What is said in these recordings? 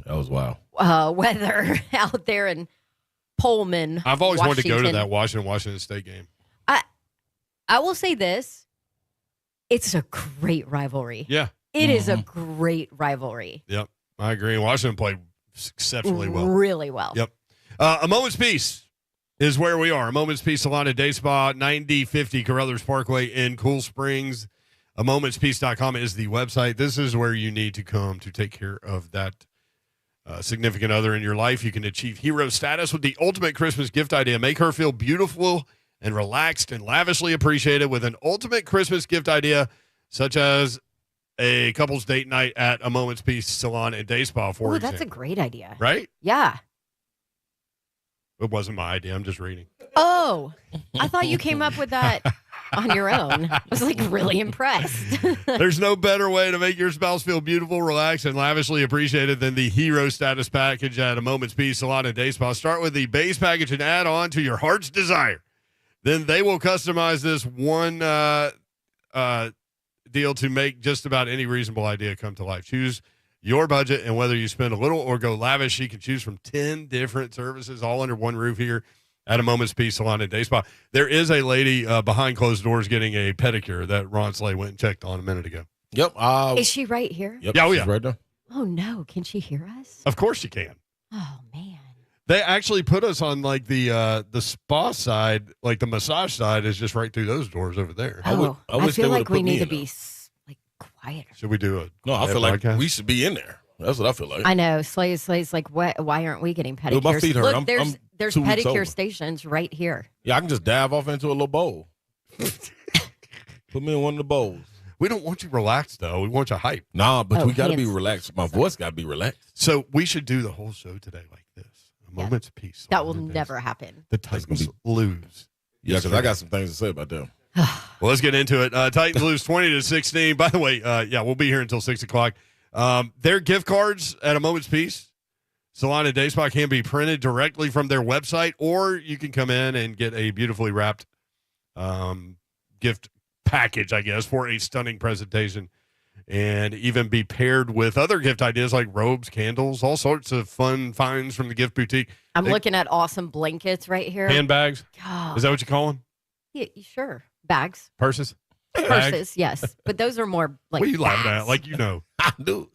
That was wild. Weather out there in Pullman. I've always wanted to go to Washington. that Washington State game. I will say this. It's a great rivalry. Yeah. It is a great rivalry. Yep. I agree. Washington played exceptionally well. Really well. Yep. A Moment's Peace is where we are. A Moment's Peace Salon and Day Spa, 9050 Carruthers Parkway in Cool Springs. AMomentsPeace.com is the website. This is where you need to come to take care of that significant other in your life. You can achieve hero status with the ultimate Christmas gift idea. Make her feel beautiful and relaxed and lavishly appreciated with an ultimate Christmas gift idea, such as a couple's date night at A Moment's Peace Salon and Day Spa, for example. That's a great idea. Right? Yeah. It wasn't my idea. I'm just reading. Oh, I thought you came up with that on your own. I was like really impressed. There's no better way to make your spouse feel beautiful, relaxed, and lavishly appreciated than the hero status package at A Moment's Peace Salon and Day Spa. Start with the base package and add on to your heart's desire. Then they will customize this one deal to make just about any reasonable idea come to life. Choose your budget, and whether you spend a little or go lavish, you can choose from 10 different services all under one roof here at A Moment's Peace Salon and Day Spa. There is a lady behind closed doors getting a pedicure that Ron Slay went and checked on a minute ago. Yep. Is she right here? Yep. Yeah, oh, she's yeah. right there. Oh, no. Can she hear us? Of course you can. Oh, man. They actually put us on like the spa side, like the massage side is just right through those doors over there. I wish they feel would've like we put me need to in be like quieter. Should we do it? No, I feel like we should be in there. That's what I feel like. I know. Slay's like, why aren't we getting pedicures? My feet hurt. Look, there's 2 weeks pedicure over. stations right here. Yeah, I can just dive off into a little bowl. Put me in one of the bowls. We don't want you relaxed, though. We want you hype. Nah, but we got to be hands. relaxed. My voice got to be relaxed. So we should do the whole show today like this. A Moment's Peace. That will Salon and Day never Spa. happen. The Titans lose. Yeah, because I got some things to say about them. Well, let's get into it. Titans lose 20-16. By the way, we'll be here until 6 o'clock. Their gift cards at A Moment's Peace Salon and Day Spa can be printed directly from their website, or you can come in and get a beautifully wrapped gift package, I guess, for a stunning presentation, and even be paired with other gift ideas like robes, candles, all sorts of fun finds from the gift boutique. I'm looking at awesome blankets right here. Handbags. Oh, Is that what you call them? yeah, sure. Bags. Purses? Bags? Purses, yes. But those are more like What are you laughing bags. at? Like you know. I do.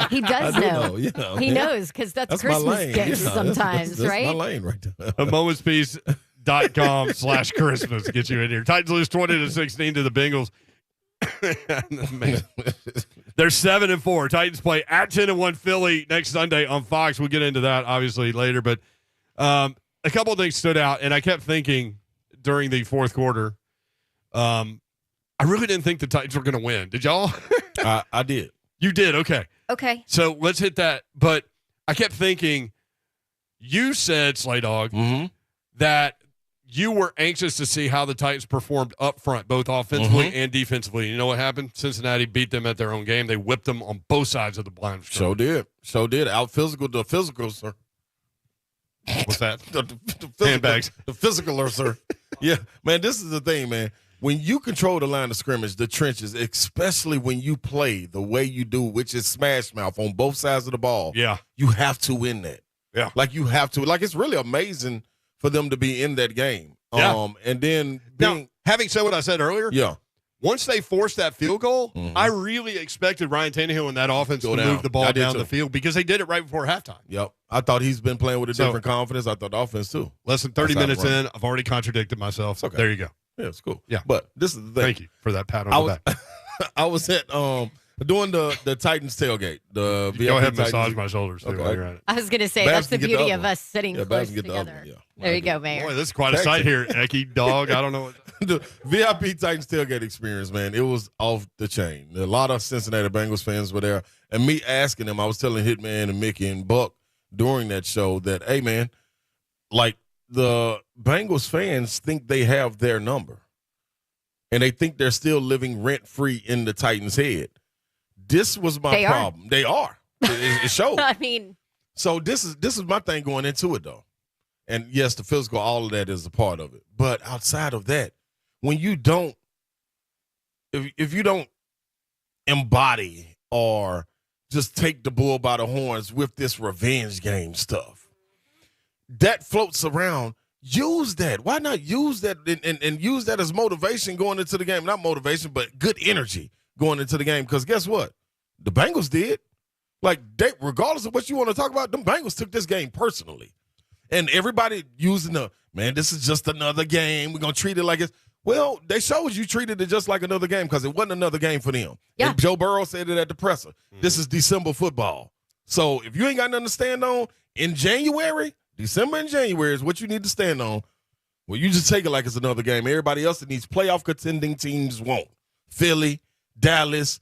He does I do know. you know. He knows because that's That's Christmas my lane. gifts Yeah, sometimes, that's right? my lane right there. A momentspiece.com/Christmas gets you in here. Titans lose 20-16 to the Bengals. Man. They're 7-4. Titans play at 10-1 Philly next Sunday on Fox. We'll get into that obviously later, but a couple of things stood out, and I kept thinking during the fourth quarter, I really didn't think the Titans were going to win. Did y'all? I did. You did? Okay. Okay. So let's hit that. But I kept thinking, you said, Slay Dog, that you were anxious to see how the Titans performed up front, both offensively and defensively. You know what happened? Cincinnati beat them at their own game. They whipped them on both sides of the blind. So did. Out physical the physical, sir. What's that? The physical, Handbags. The physical, sir. Yeah, man, this is the thing, man. When you control the line of scrimmage, the trenches, especially when you play the way you do, which is smash mouth on both sides of the ball, Yeah. you have to win that. Yeah. Like you have to. Like it's really amazing for them to be in that game. Yeah. And then Now, having said what I said earlier, yeah. once they forced that field goal, I really expected Ryan Tannehill and that offense Go to down. move the ball I did down too. the field because they did it right before halftime. Yep. I thought he's been playing with a So- different confidence. I thought the offense too. Less than 30 That's how minutes it in, I've already contradicted myself. Okay. There you go. Yeah, it's cool. Yeah. But this is the thing. Thank you for that pat on I the was back. I was at doing the Titans tailgate. The You VIP go ahead and Titans. massage my shoulders too Okay. while you're at it. I was going to say, Babs that's the can get the beauty other of one. us sitting Yeah, close Babs can get the other together. one, yeah. There you go, Mayor. Boy, this is quite a Tag sight team. here, Ecky Dog. I don't know what. The VIP Titans tailgate experience, man, it was off the chain. A lot of Cincinnati Bengals fans were there. And me asking them, I was telling Hitman and Mickey and Buck during that show that, hey, man, like the Bengals fans think they have their number. And they think they're still living rent-free in the Titans' head. This was my problem. They are. It showed. I mean, So this is my thing going into it, though. And, yes, the physical, all of that is a part of it. But outside of that, when you don't – if you don't embody or just take the bull by the horns with this revenge game stuff. That floats around. Use that. Why not use that and use that as motivation going into the game? Not motivation, but good energy going into the game. Because guess what? The Bengals did. Like, regardless of what you want to talk about, them Bengals took this game personally. And everybody using this is just another game. We're going to treat it like it's. Well, they showed you treated it just like another game because it wasn't another game for them. Yeah. And Joe Burrow said it at the presser. This is December football. So if you ain't got nothing to stand on in January, December and January is what you need to stand on. Well, you just take it like it's another game. Everybody else that needs playoff contending teams won't. Philly, Dallas,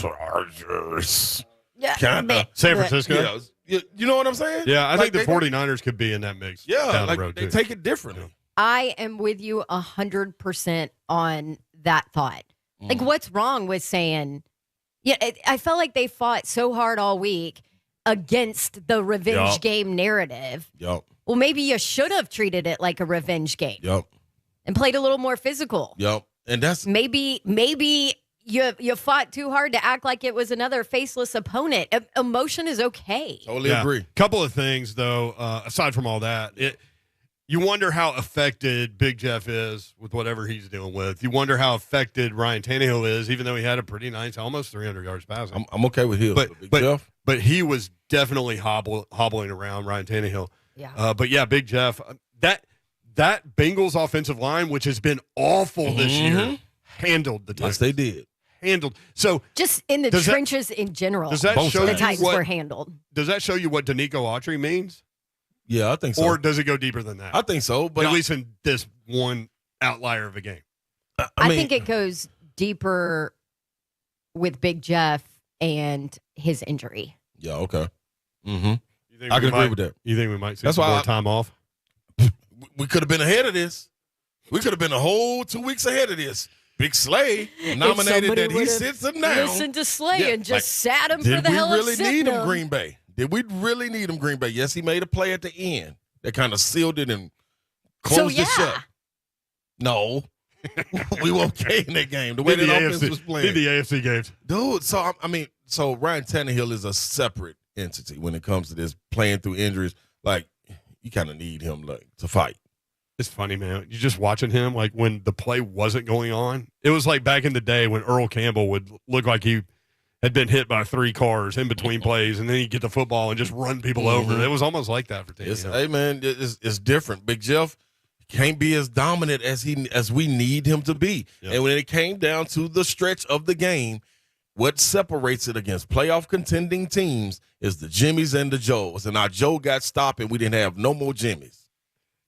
Chargers. Yeah. Kinda. San Francisco. Yeah. You know what I'm saying? Yeah, I Like, think the 49ers could be in that mix down the road, they too. take it differently. I am with you 100% on that thought. Like, what's wrong with saying, I felt like they fought so hard all week against the revenge game narrative. Yep. Well, maybe you should have treated it like a revenge game Yep. and played a little more physical. Yep. And that's Maybe you fought too hard to act like it was another faceless opponent. Emotion is okay. totally agree. Couple of things, though, aside from all that. You wonder how affected Big Jeff is with whatever he's dealing with. You wonder how affected Ryan Tannehill is, even though he had a pretty nice, almost 300 yards passing. I'm okay with Hill. But Jeff? but he was definitely hobbling around, Ryan Tannehill. Yeah. But yeah, Big Jeff, that Bengals offensive line, which has been awful this year, handled the Titans. Yes, they did. Handled. So Just in the trenches in general, does that Both show the sides. you Titans were handled. does that show you what Danico Autry means? Yeah, I think so. Or does it go deeper than that? I think so. But at least in this one outlier of a game. I think it goes deeper with Big Jeff and his injury. Yeah, okay. You think I we can agree might- with that. You think we might see That's some why more I- time off? We could have been ahead of this. We could have been a whole 2 weeks ahead of this. Big Slay nominated somebody that he would've sits him down. Listen to Slay Yeah, and just like, sat him for Did the we hell really of need sitting him, him. Green Bay? Did we really need him, Green Bay? Yes, he made a play at the end that kind of sealed it and closed it shut. No. We were okay in that game. The way that offense was playing. the AFC games. Dude, so Ryan Tannehill is a separate entity when it comes to this playing through injuries. Like, you kind of need him to fight. It's funny, man. You're just watching him, like, when the play wasn't going on. It was like back in the day when Earl Campbell would look like he had been hit by 3 cars in between plays, and then he'd get the football and just run people over. It was almost like that for Tannehill. Hey, man, it's different. Big Jeff can't be as dominant as we need him to be. Yep. And when it came down to the stretch of the game, what separates it against playoff contending teams is the Jimmies and the Joes. And our Joe got stopped, and we didn't have no more Jimmies.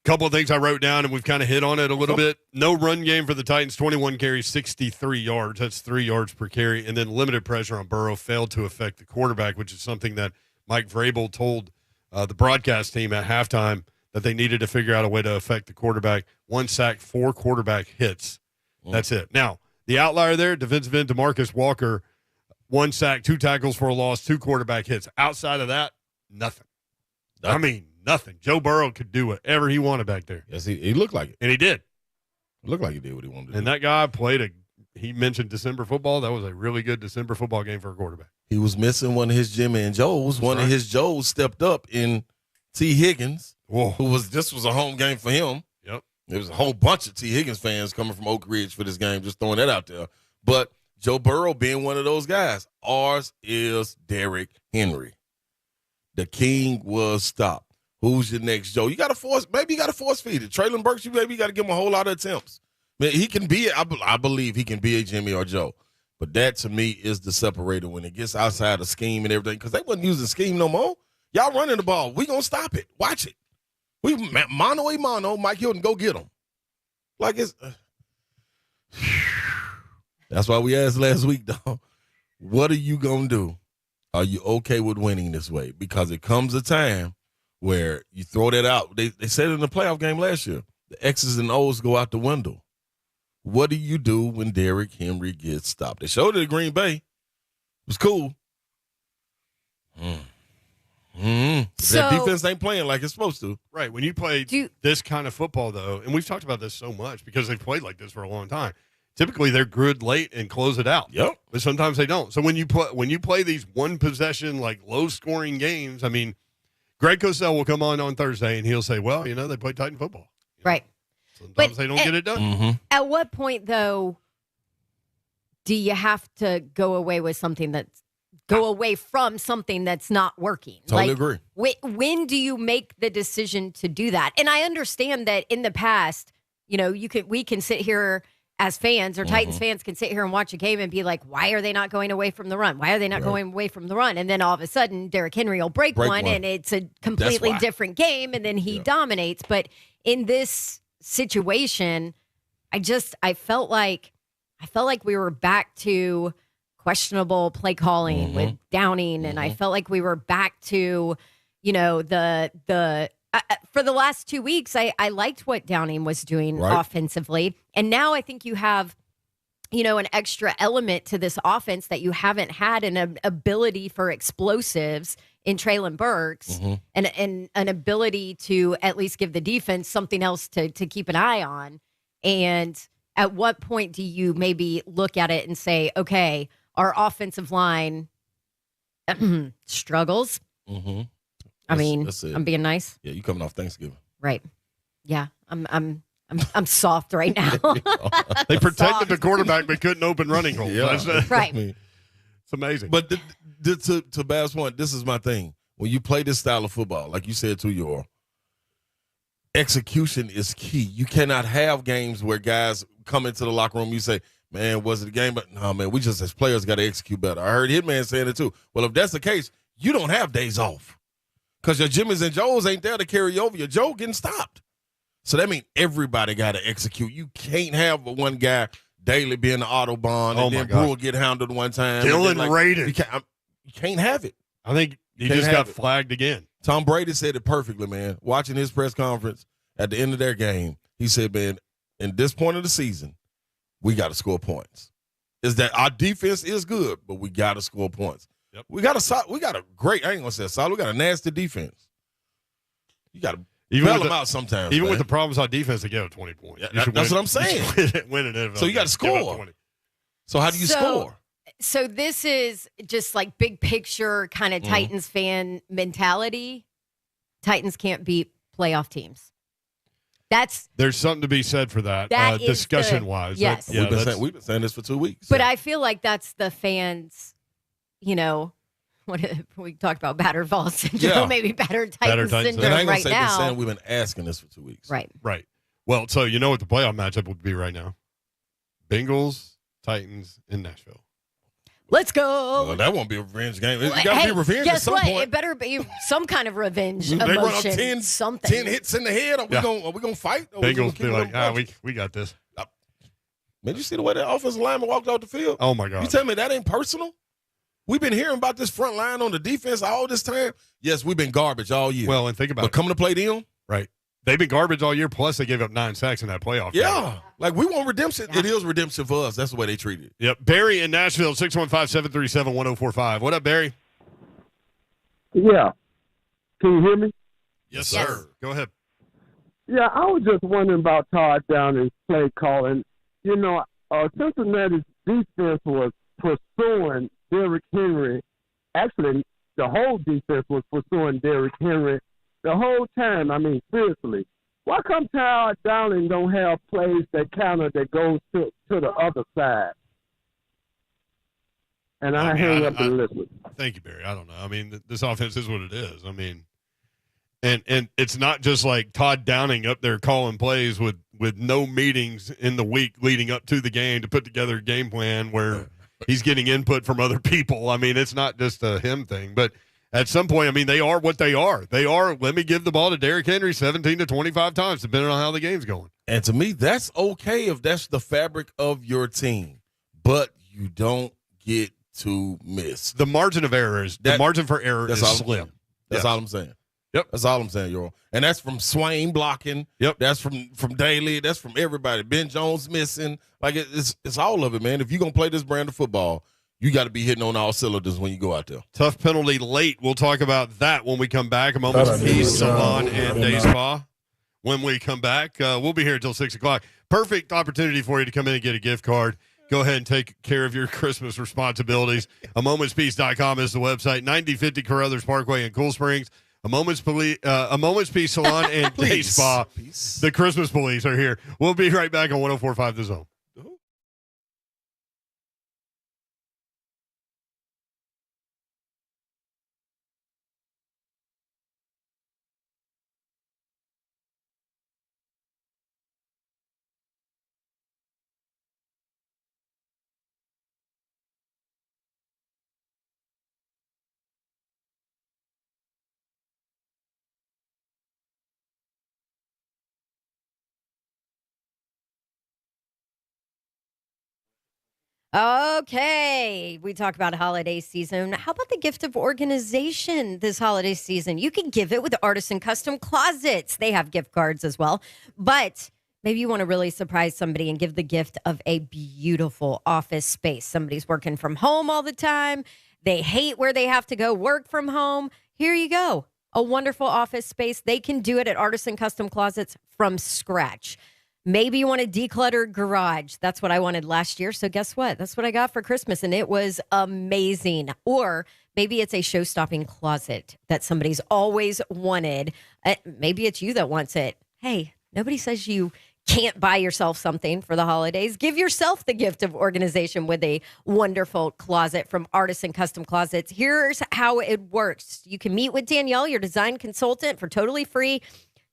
Couple of things I wrote down, and we've kind of hit on it a little bit. No run game for the Titans, 21 carries, 63 yards. That's 3 yards per carry. And then limited pressure on Burrow failed to affect the quarterback, which is something that Mike Vrabel told the broadcast team at halftime that they needed to figure out a way to affect the quarterback. 1 sack, 4 quarterback hits. That's it. Now, the outlier there, defensive end DeMarcus Walker, 1 sack, 2 tackles for a loss, 2 quarterback hits. Outside of that, nothing. I mean, nothing. Joe Burrow could do whatever he wanted back there. Yes, he looked like it. And he did. It looked like he did what he wanted to do. And that guy he mentioned December football. That was a really good December football game for a quarterback. He was missing one of his Jimmy and Joes. One of his Joes stepped up in T. Higgins, this was a home game for him. Yep. There was a whole bunch of T. Higgins fans coming from Oak Ridge for this game, just throwing that out there. But Joe Burrow being one of those guys, ours is Derrick Henry. The king was stopped. Who's your next Joe? You got to force feed it. Traylon Burks, you got to give him a whole lot of attempts. Man, he can be, I believe he can be a Jimmy or Joe. But that, to me, is the separator when it gets outside of scheme and everything. Because they wasn't using scheme no more. Y'all running the ball. We going to stop it. Watch it. We mano a mano, Mike Hilton, go get him. Like it's that's why we asked last week, dog. What are you going to do? Are you okay with winning this way? Because it comes a time where you throw that out. They said it in the playoff game last year. The X's and O's go out the window. What do you do when Derrick Henry gets stopped? They showed it at Green Bay. It was cool. That defense ain't playing like it's supposed to. Right. When you play this kind of football, though, and we've talked about this so much because they've played like this for a long time, typically they're good late and close it out. Yep. But sometimes they don't. So when you play these one possession, like low scoring games, I mean, Greg Cosell will come on Thursday and he'll say, well, they play Titan football. Right. Sometimes they don't get it done. Mm-hmm. At what point, though, do you have to go away from something that's not working? Totally agree. When do you make the decision to do that? And I understand that in the past, we can sit here as fans or Titans fans can sit here and watch a game and be like, why are they not going away from the run? Why are they not going away from the run? And then all of a sudden, Derrick Henry will break one and it's a completely different game and then he dominates. But in this situation, I felt like we were back to questionable play calling with Downing, and I felt like we were back to, for the last 2 weeks, I liked what Downing was doing offensively, and now I think you have, an extra element to this offense that you haven't had, an ability for explosives in Treylon Burks, and an ability to at least give the defense something else to keep an eye on. And at what point do you maybe look at it and say, okay, our offensive line struggles? Mm-hmm. I'm being nice. Yeah, you coming off Thanksgiving. Right. Yeah, I'm soft right now. They protected the quarterback but couldn't open running holes. Yeah. Right. It's amazing. But to Bab's point, this is my thing. When you play this style of football, like you said to your execution is key. You cannot have games where guys come into the locker room, you say, man, was it a game? But no, man, we just as players got to execute better. I heard Hitman saying it too. Well, if that's the case, you don't have days off because your Jimmys and Joes ain't there to carry over. Your Joe getting stopped. So that means everybody got to execute. You can't have one guy daily being the Autobahn and then Brewer get hounded one time. Dylan Raiden. You can't have it. I think he just got flagged again. Tom Brady said it perfectly, man. Watching his press conference at the end of their game, he said, man, in this point of the season, we got to score points. Is that our defense is good, but we got to score points. Yep. We got a great, I ain't going to say a solid, we got a nasty defense. You got to bail them out sometimes. Even man. with the problems on defense, they give up 20 points. Yeah, that's what I'm saying. Win it. So you got to score. So how do you score? So this is just like big picture kind of Titans fan mentality. Titans can't beat playoff teams. There's something to be said for that discussion-wise. Yes. We've been saying this for 2 weeks. But I feel like that's the fans, what we talked about battered Vols syndrome, maybe battered Titans syndrome and I ain't gonna right say now. Saying we've been asking this for 2 weeks. Right. Well, so you know what the playoff matchup would be right now? Bengals, Titans, in Nashville. Let's go. Well, that won't be a revenge game. It got to be revenge at some point. It better be some kind of revenge They emotion. run up 10 something. 10 hits in the head. Are we going to fight? Bengals be like, we got this. Man, you see the way that offensive lineman walked off the field? Oh, my God. You tell me that ain't personal? We've been hearing about this front line on the defense all this time. Yes, we've been garbage all year. Well, and think about it. But coming to play them? Right. They've been garbage all year, plus they gave up 9 sacks in that playoff game. Yeah. Like, we want redemption. Yeah. It is redemption for us. That's the way they treat it. Yep. Barry in Nashville, 615-737-1045. What up, Barry? Yeah. Can you hear me? Yes, sir. Go ahead. Yeah, I was just wondering about Todd Downing's play calling. Cincinnati's defense was pursuing Derrick Henry. Actually, the whole defense was pursuing Derrick Henry the whole time. I mean, seriously. Why come Todd Downing don't have plays that counter that goes to the other side? And I hang up and listen. Thank you, Barry. I don't know. I mean, this offense is what it is. I mean, and it's not just like Todd Downing up there calling plays with no meetings in the week leading up to the game to put together a game plan where he's getting input from other people. I mean, it's not just a him thing. But at some point, I mean, they are what they are. They are, let me give the ball to Derrick Henry 17 to 25 times, depending on how the game's going. And to me, that's okay if that's the fabric of your team. But you don't get to miss. The margin of error is the margin for error is slim. That's all I'm saying. Yep. That's all I'm saying, Earl. And that's from Swain blocking. Yep. That's from Daly. That's from everybody. Ben Jones missing. Like, it's all of it, man. If you're going to play this brand of football, you got to be hitting on all cylinders when you go out there. Tough penalty late. We'll talk about that when we come back. A moment's peace, Salon and Day Spa. When we come back, we'll be here until 6 o'clock. Perfect opportunity for you to come in and get a gift card. Go ahead and take care of your Christmas responsibilities. A momentspeace.com is the website. 9050 Carruthers Parkway in Cool Springs. A Moment's Peace Salon and Day Spa. Peace. The Christmas police are here. We'll be right back on 104.5 The Zone. Okay, we talk about holiday season. How about the gift of organization this holiday season? You can give it with Artisan Custom Closets. They have gift cards as well. But maybe you want to really surprise somebody and give the gift of a beautiful office space. Somebody's working from home all the time. They hate where they have to go work from home. Here you go. A wonderful office space. They can do it at Artisan Custom Closets from scratch. Maybe you want a decluttered garage. That's what I wanted last year. So guess what? That's what I got for Christmas, and it was amazing. Or maybe it's a show-stopping closet that somebody's always wanted. Maybe it's you that wants it. Hey, nobody says you can't buy yourself something for the holidays. Give yourself the gift of organization with a wonderful closet from Artisan Custom Closets. Here's how it works. You can meet with Danielle, your design consultant, for totally free.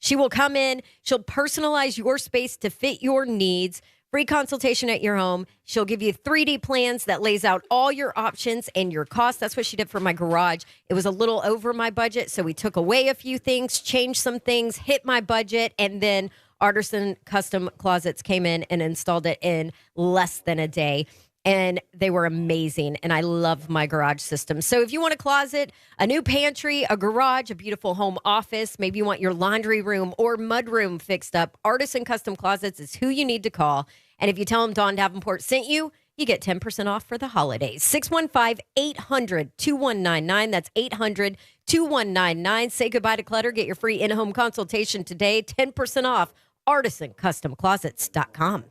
She will come in. She'll personalize your space to fit your needs. Free consultation at your home. She'll give you 3D plans that lays out all your options and your costs. That's what she did for my garage. It was a little over my budget, so we took away a few things, changed some things, hit my budget, and then Artisan Custom Closets came in and installed it in less than a day. And they were amazing. And I love my garage system. So if you want a closet, a new pantry, a garage, a beautiful home office, maybe you want your laundry room or mud room fixed up, Artisan Custom Closets is who you need to call. And if you tell them Dawn Davenport sent you, you get 10% off for the holidays. 615-800-2199. That's 800-2199. Say goodbye to clutter. Get your free in-home consultation today. 10% off. ArtisanCustomClosets.com.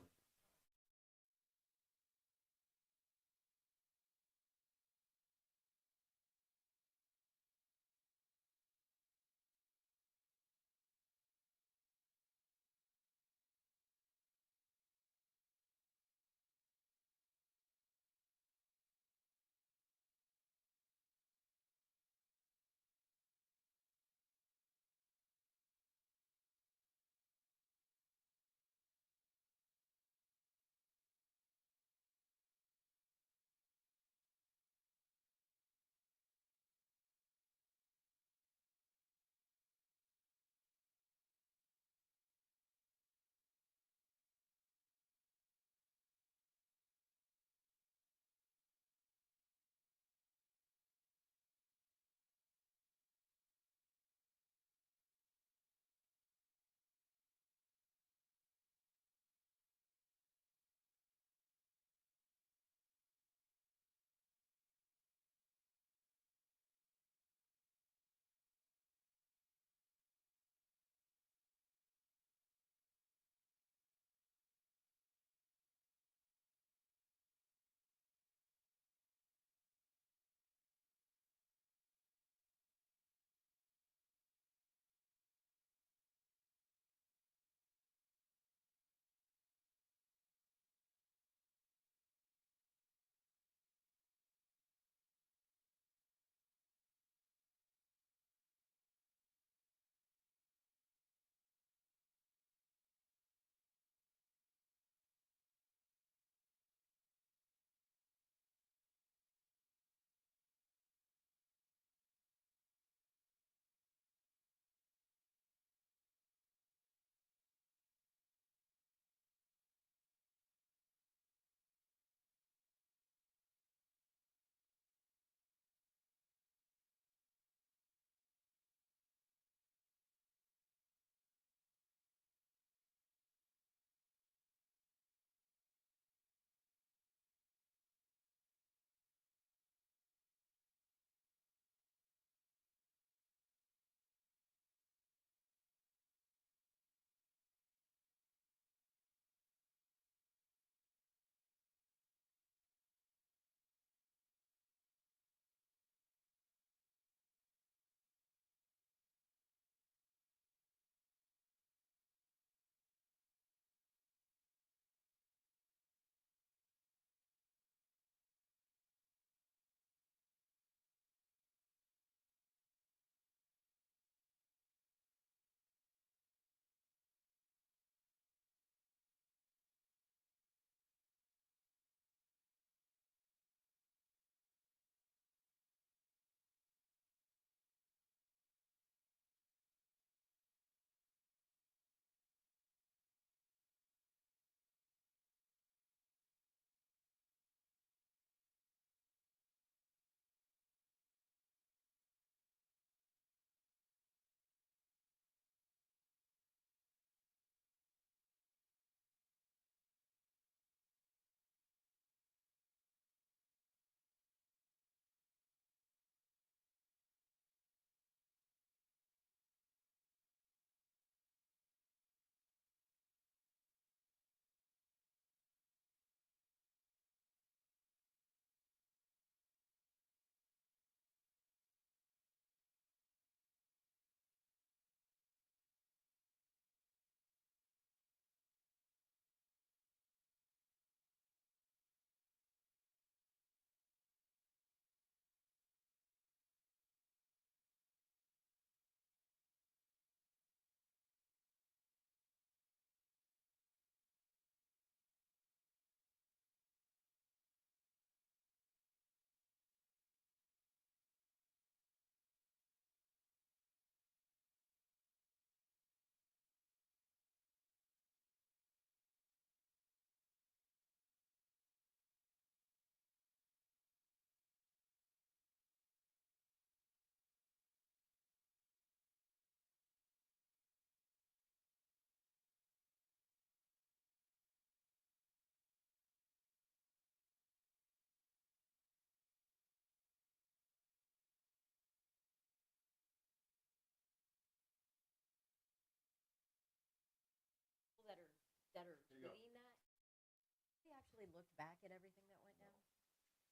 back at everything that went down?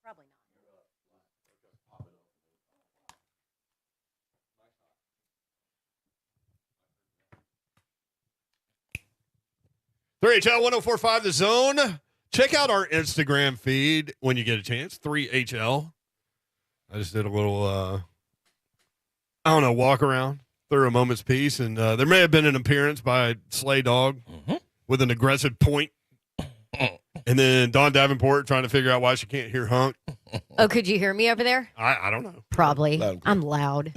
Probably not. 3HL 1045 The Zone. Check out our Instagram feed when you get a chance. 3HL. I just did a little, walk around through a moment's piece, and there may have been an appearance by Slay Dog with an aggressive point. And then Dawn Davenport trying to figure out why she can't hear Hunk. Oh, could you hear me over there? I don't know. Probably. I'm loud.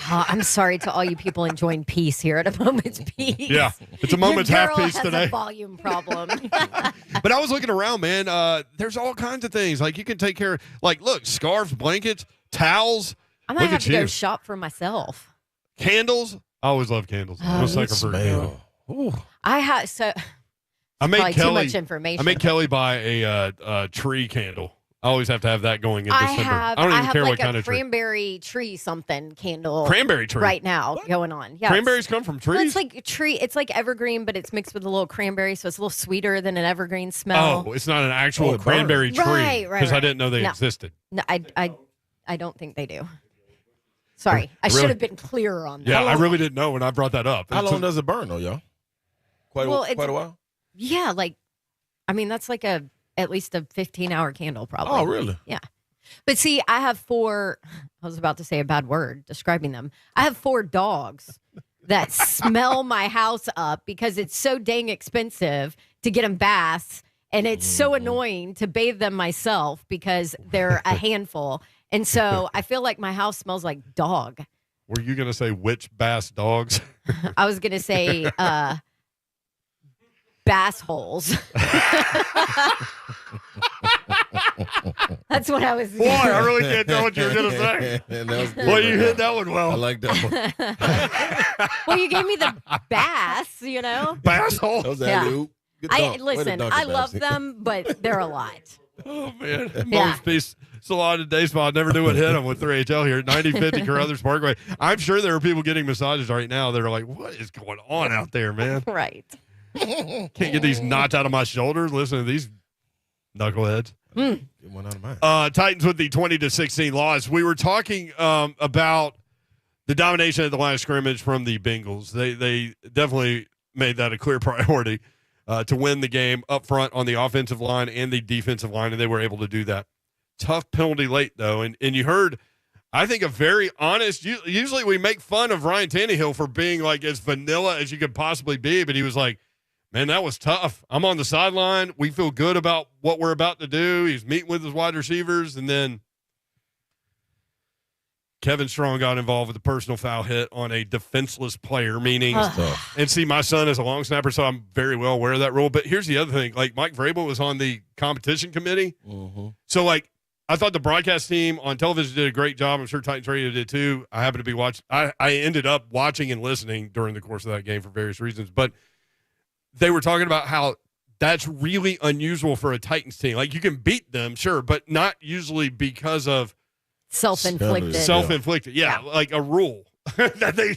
I'm sorry to all you all enjoying peace here at a moment's peace. Yeah, it's a moment's half piece has today. A volume problem. But I was looking around, man. There's all kinds of things. Like, you can take care of, like, look, scarves, blankets, towels. I might have to go shop for myself. Candles. I always love candles. I'm a sucker for a candle. I made Kelly too much information. I made Kelly buy a tree candle. I always have to have that going in December. I don't even care what kind of tree. Cranberry tree something candle. Cranberry tree right now going on. Yeah, cranberries come from trees. Well, it's like tree. It's like evergreen, but it's mixed with a little cranberry, so it's a little sweeter than an evergreen smell. Oh, it's not an actual cranberry tree, right? Because I didn't know they existed. No, I don't think they do. Sorry, I should have been clearer on that. Yeah, I really didn't know when I brought that up. How long does it burn, though, y'all? Quite a while. Yeah, that's like at least a 15-hour candle, probably. Oh, really? Yeah. But see, I have 4, I was about to say a bad word describing them. I have 4 dogs that smell my house up because it's so dang expensive to get them baths. And it's so annoying to bathe them myself because they're a handful. And so I feel like my house smells like dog. Were you going to say which bass dogs? I was going to say bass holes. That's what I was Boy, I really can't tell what you were going to say. Well, you hit that one well. I like that one. Well, you gave me the bass, Bass holes? Yeah. Listen, I love them, but they're a lot. Oh, man. Most piece Salon and Day Spa. Never knew what hit them with 3HL here at 9050 Carruthers Parkway. I'm sure there are people getting massages right now that are like, what is going on out there, man? Right. Can't get these knots out of my shoulders. Listen to these knuckleheads. Get one out of mine. Titans with the 20-16 loss. We were talking about the domination at the line of scrimmage from the Bengals. They definitely made that a clear priority to win the game up front on the offensive line and the defensive line, and they were able to do that. Tough penalty late, though. And you heard, I think, a very honest – usually we make fun of Ryan Tannehill for being like as vanilla as you could possibly be, but he was like, man, that was tough. I'm on the sideline. We feel good about what we're about to do. He's meeting with his wide receivers, and then Kevin Strong got involved with a personal foul hit on a defenseless player, meaning and see, my son is a long snapper, so I'm very well aware of that rule. But here's the other thing. Like, Mike Vrabel was on the competition committee. Mm-hmm. So, like, I thought the broadcast team on television did a great job. I'm sure Titans Radio did too. I happened to be watching. I ended up watching and listening during the course of that game for various reasons. But they were talking about how that's really unusual for a Titans team. Like, you can beat them, sure, but not usually because of self-inflicted. Yeah, like a rule that they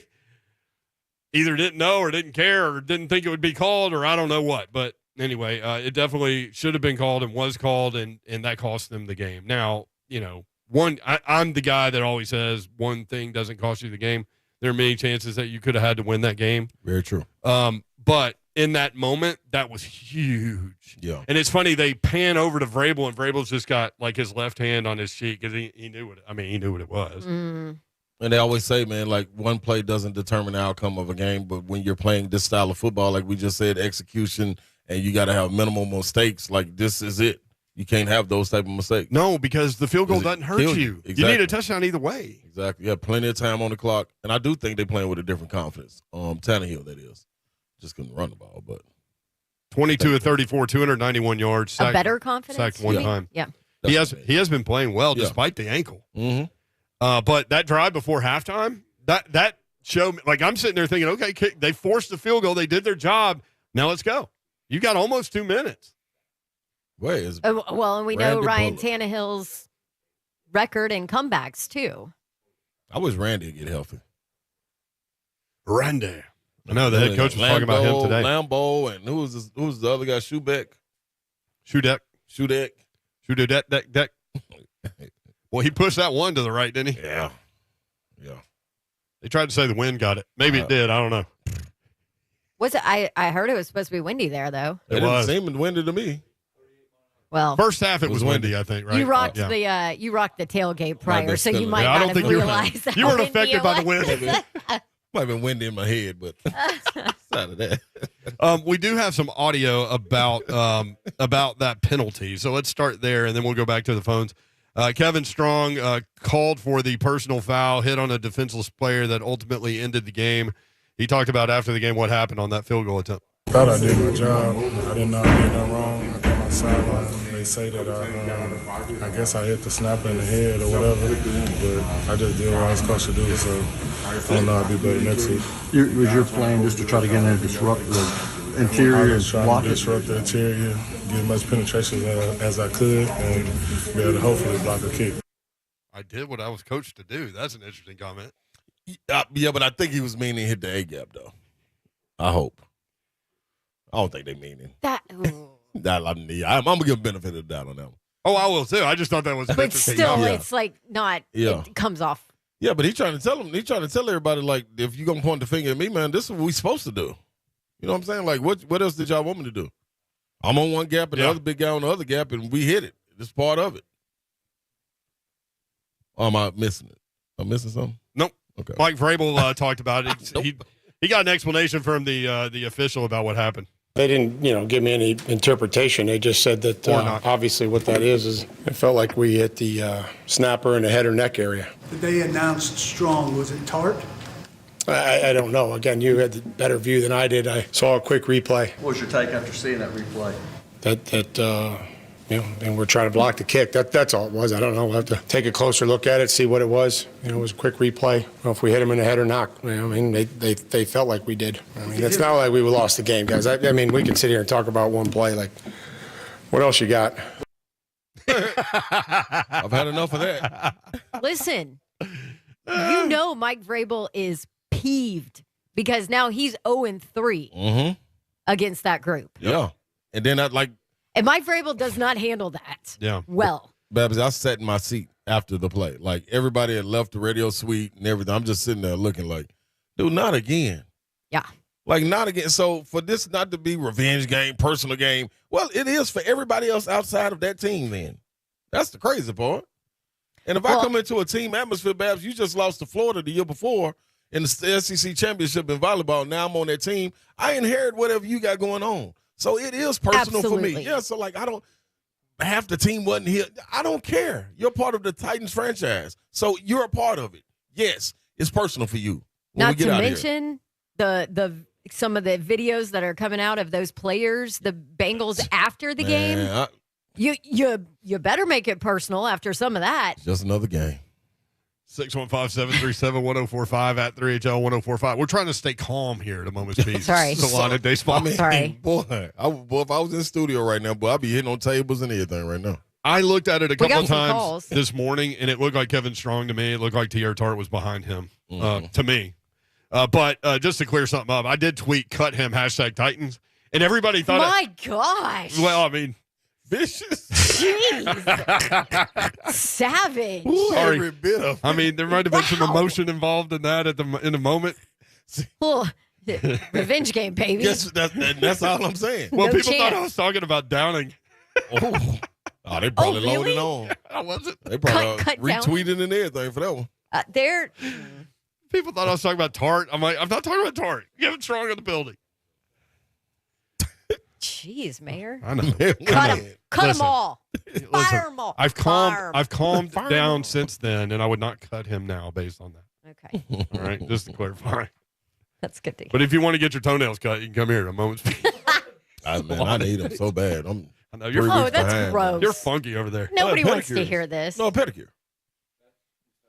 either didn't know or didn't care or didn't think it would be called or I don't know what. But anyway, it definitely should have been called and was called, and that cost them the game. Now, I'm the guy that always says one thing doesn't cost you the game. There are many chances that you could have had to win that game. Very true. But in that moment, that was huge. Yeah. And it's funny, they pan over to Vrabel, and Vrabel's just got like his left hand on his cheek because he knew he knew what it was. Mm. And they always say, man, like, one play doesn't determine the outcome of a game, but when you're playing this style of football, like we just said, execution, and you got to have minimal mistakes, like this is it. You can't have those type of mistakes. No, because the field goal doesn't hurt you. Exactly. You need a touchdown either way. Exactly. You have plenty of time on the clock, and I do think they're playing with a different confidence. Tannehill, that is. Just couldn't run the ball, but 22 of 34, 291 yards. A better confidence. Sacked one time. Yeah. He has been playing well despite the ankle. Mm-hmm. But that drive before halftime, that showed me, like, I'm sitting there thinking, okay, they forced the field goal. They did their job. Now let's go. You got almost 2 minutes. Wait, and we know Ryan Tannehill's record in comebacks too. I wish Randy would get healthy. Randy. I know the head coach was talking about him today. Lambeau, and who was the other guy? Shubeck. Shudek. That. Well, he pushed that one to the right, didn't he? Yeah. They tried to say the wind got it. Maybe it did. I don't know. Was it? I heard it was supposed to be windy there, though. It didn't seem windy to me. Well, first half it was windy, I think. Right? You rocked the tailgate prior, so you might I not don't think have realized that you weren't affected by the wind. Might have been windy in my head, but outside of that. We do have some audio about that penalty, so let's start there, and then we'll go back to the phones. Kevin Strong called for the personal foul, hit on a defenseless player that ultimately ended the game. He talked about after the game what happened on that field goal attempt. Thought I did my job. I didn't know I did nothing wrong. I got my sideline. They say that I guess I hit the snapper in the head or whatever, but I just did what I was supposed to do, so I don't know I'll be better next week. Was your plan just to try to get in there and disrupt the interior and block it? Disrupt the interior, get as much penetration as I could, and be able to hopefully block a kick. I did what I was coached to do. That's an interesting comment. Yeah, but I think he was meaning hit the A-gap, though. I hope. I don't think they meaning. I'm going to give benefit of the doubt on that one. Oh, I will, too. I just thought that was but still, it's like not. Yeah. It comes off. Yeah, but he's trying to tell everybody, like, if you're going to point the finger at me, man, this is what we supposed to do. You know what I'm saying? Like, what else did y'all want me to do? I'm on one gap and the other big guy on the other gap, and we hit it. It's part of it. Or am I missing it? Am I missing something? Nope. Okay. Mike Vrabel talked about it. He got an explanation from the official about what happened. They didn't, give me any interpretation. They just said that obviously what that is it felt like we hit the snapper in the head or neck area. Did they announced Strong? Was it Tart? I don't know. Again, you had the better view than I did. I saw a quick replay. What was your take after seeing that replay? And we're trying to block the kick. That's all it was. I don't know. We'll have to take a closer look at it, see what it was. It was a quick replay. If we hit him in the head or not. They felt like we did. It's not like we lost the game, guys. We can sit here and talk about one play. Like, what else you got? I've had enough of that. Listen, Mike Vrabel is peeved because now he's 0-3 against that group. Yeah. And then And Mike Vrabel does not handle that well. Babs, I sat in my seat after the play. Like, everybody had left the radio suite and everything. I'm just sitting there looking like, dude, not again. Yeah. Like, not again. So for this not to be revenge game, personal game, well, it is for everybody else outside of that team then. That's the crazy part. And if I come into a team atmosphere, Babs, you just lost to Florida the year before in the SEC championship in volleyball. Now I'm on that team. I inherit whatever you got going on. So it is personal for me. Yeah, so half the team wasn't here. I don't care. You're part of the Titans franchise. So you're a part of it. Yes, it's personal for you. Not to mention the some of the videos that are coming out of those players, the Bengals after the game. You better make it personal after some of that. Just another game. 615-737-1045 at 3HL1045. We're trying to stay calm here at a moment's peace. Sorry. Salon and Day Spa. Sorry. Boy, if I was in the studio right now, I'd be hitting on tables and everything right now. I looked at it a couple of times this morning, and it looked like Kevin Strong to me. It looked like T.R. Tart was behind him to me. But just to clear something up, I did tweet, cut him, #Titans, and everybody thought My gosh. Well, vicious. Jeez. Savage. Sorry. Every bit of it. There might have been some emotion involved in that in the moment. Well, revenge game, baby. Yes, that's all I'm saying. Well, No people chance. thought I was talking about Downing. Oh, they probably really? loaded on. I wasn't. They probably Cut down. retweeted and everything for that one. People thought I was talking about Tart. I'm like, I'm not talking about Tart. Kevin Strong in the building. Jeez, Mayor. I know. Cut them Listen. all. Fire them all. I've calmed Fire 'em down all. since then, and I would not cut him now based on that. Okay. All right, just to clarify. That's good to hear. But if you want to get your toenails cut, you can come here at a moment's peace. I need them so bad. I know you're 3 weeks that's behind. gross. You're funky over there. Nobody Oh, wants to pedicures. hear this. No, pedicure.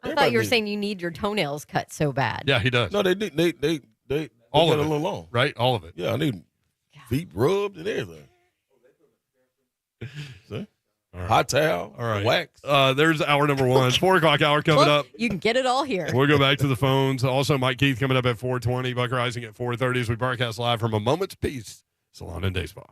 I thought you were Everybody saying you need your toenails cut so bad. Yeah, he does. No, they All get of a it. little long. Right? All of it. Yeah, I need feet rubbed and everything. See? All right. Hot towel, All right. wax. There's hour number one. 4 o'clock hour coming Well, up. you can get it all here. We'll go back to the phones. Also, Mike Keith coming up at 4:20. Buck Reising at 4:30 as we broadcast live from a moment's peace. Salon and Day Spa.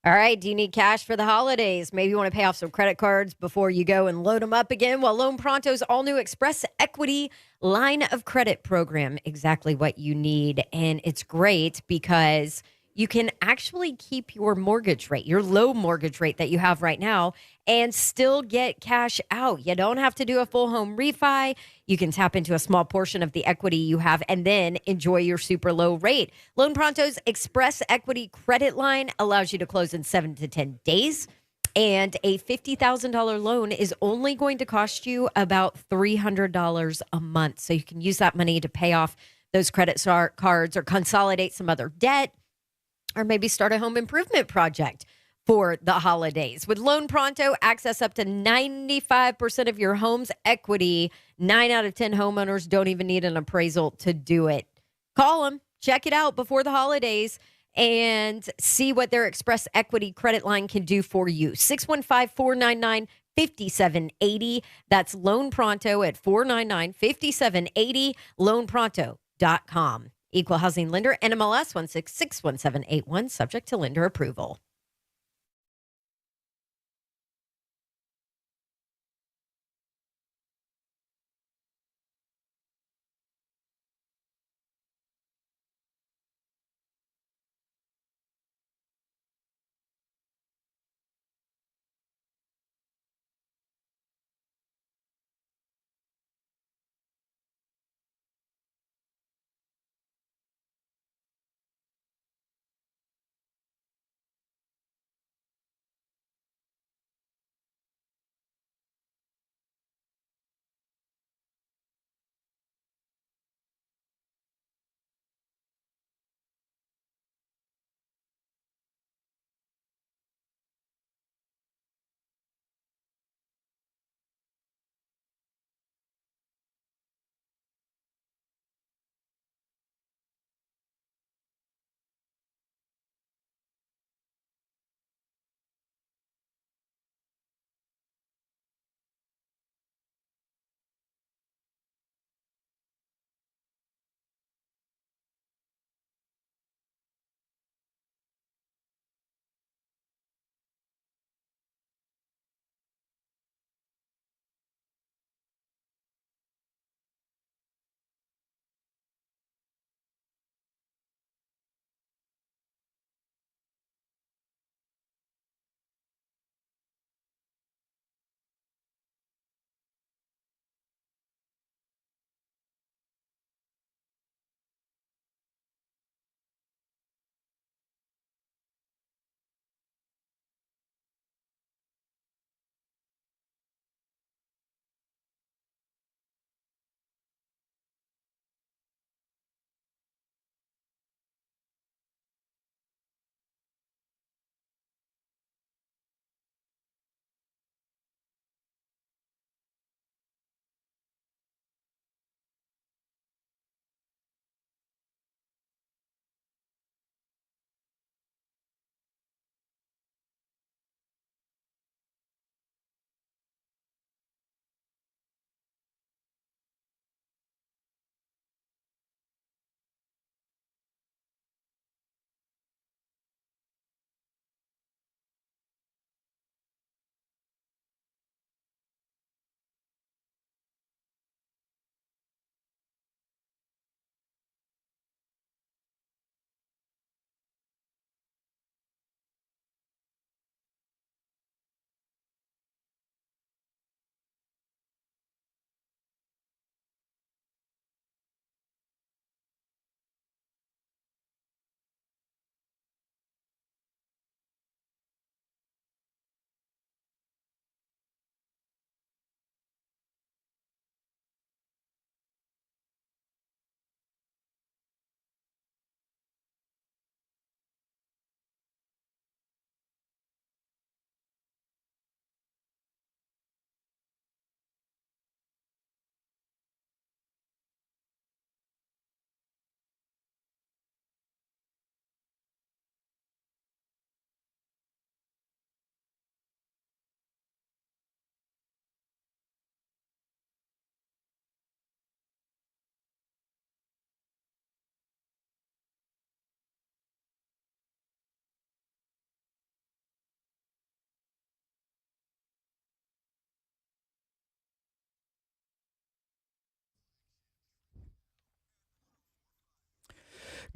All right. Do you need cash for the holidays? Maybe you want to pay off some credit cards before you go and load them up again. Well, Loan Pronto's all new Express Equity line of credit program, exactly what you need. And it's great because you can actually keep your mortgage rate, your low mortgage rate that you have right now, and still get cash out. You don't have to do a full home refi. You can tap into a small portion of the equity you have and then enjoy your super low rate. Loan Pronto's Express Equity credit line allows you to close in 7 to 10 days. And a $50,000 loan is only going to cost you about $300 a month. So you can use that money to pay off those credit cards or consolidate some other debt, or maybe start a home improvement project for the holidays. With Loan Pronto, access up to 95% of your home's equity. 9 out of 10 homeowners don't even need an appraisal to do it. Call them, check it out before the holidays, and see what their Express Equity credit line can do for you. 615-499-5780. That's Loan Pronto at 499-5780, loanpronto.com. Equal housing lender, NMLS 1661781, subject to lender approval.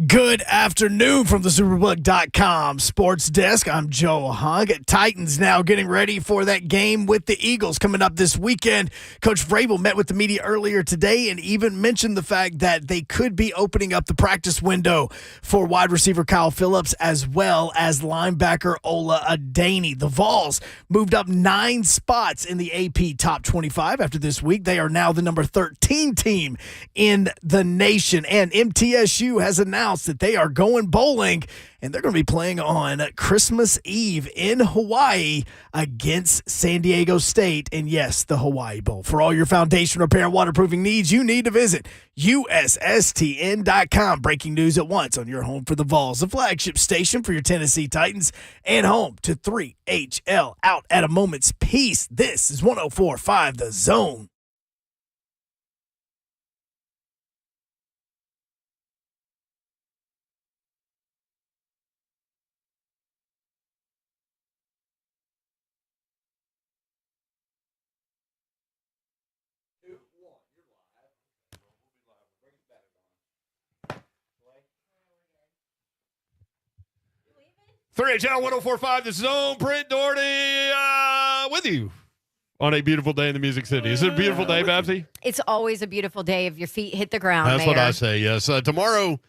Good afternoon from the Superbook.com sports desk. I'm Joe Hug. Titans now getting ready for that game with the Eagles coming up this weekend. Coach Vrabel met with the media earlier today and even mentioned the fact that they could be opening up the practice window for wide receiver Kyle Phillips as well as linebacker Ola Adeni. The Vols moved up 9 spots in the AP Top 25 after this week. They are now the number 13 team in the nation, and MTSU has announced that they are going bowling, and they're going to be playing on Christmas Eve in Hawaii against San Diego State. And yes, the Hawaii Bowl. For all your foundation repair and waterproofing needs, you need to visit USSTN.com. Breaking news at once on your home for the Vols, the flagship station for your Tennessee Titans, and home to 3HL out at a moment's peace. This is 104.5 The Zone. Three HL 104.5 The Zone. Brent Doherty with you on a beautiful day in the Music City. Is it a beautiful day, Babsy? It's always a beautiful day if your feet hit the ground. That's Mayor. what I say, yes. Tomorrow,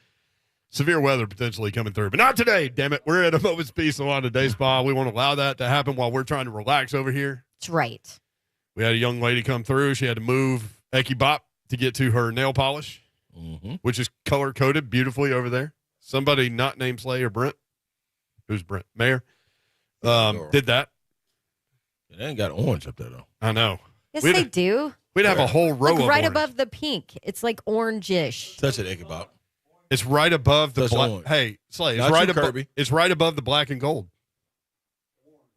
severe weather potentially coming through, but not today, damn it. We're at a moment's peace Salon Day Spa. We won't allow that to happen while we're trying to relax over here. That's right. We had a young lady come through. She had to move Eki Bop to get to her nail polish, which is color-coded beautifully over there. Somebody not named Slay or Brent. Who's Brent? Mayor. Did that. They ain't got orange up there, though. I know. Yes, they do. We'd have a whole row Look, of right orange. above the pink. It's like orangish. Touch it, Ichabod. It's right above the Touch black. orange. Hey, Slay, it's Not right you, above. Kirby. It's right above the black and gold.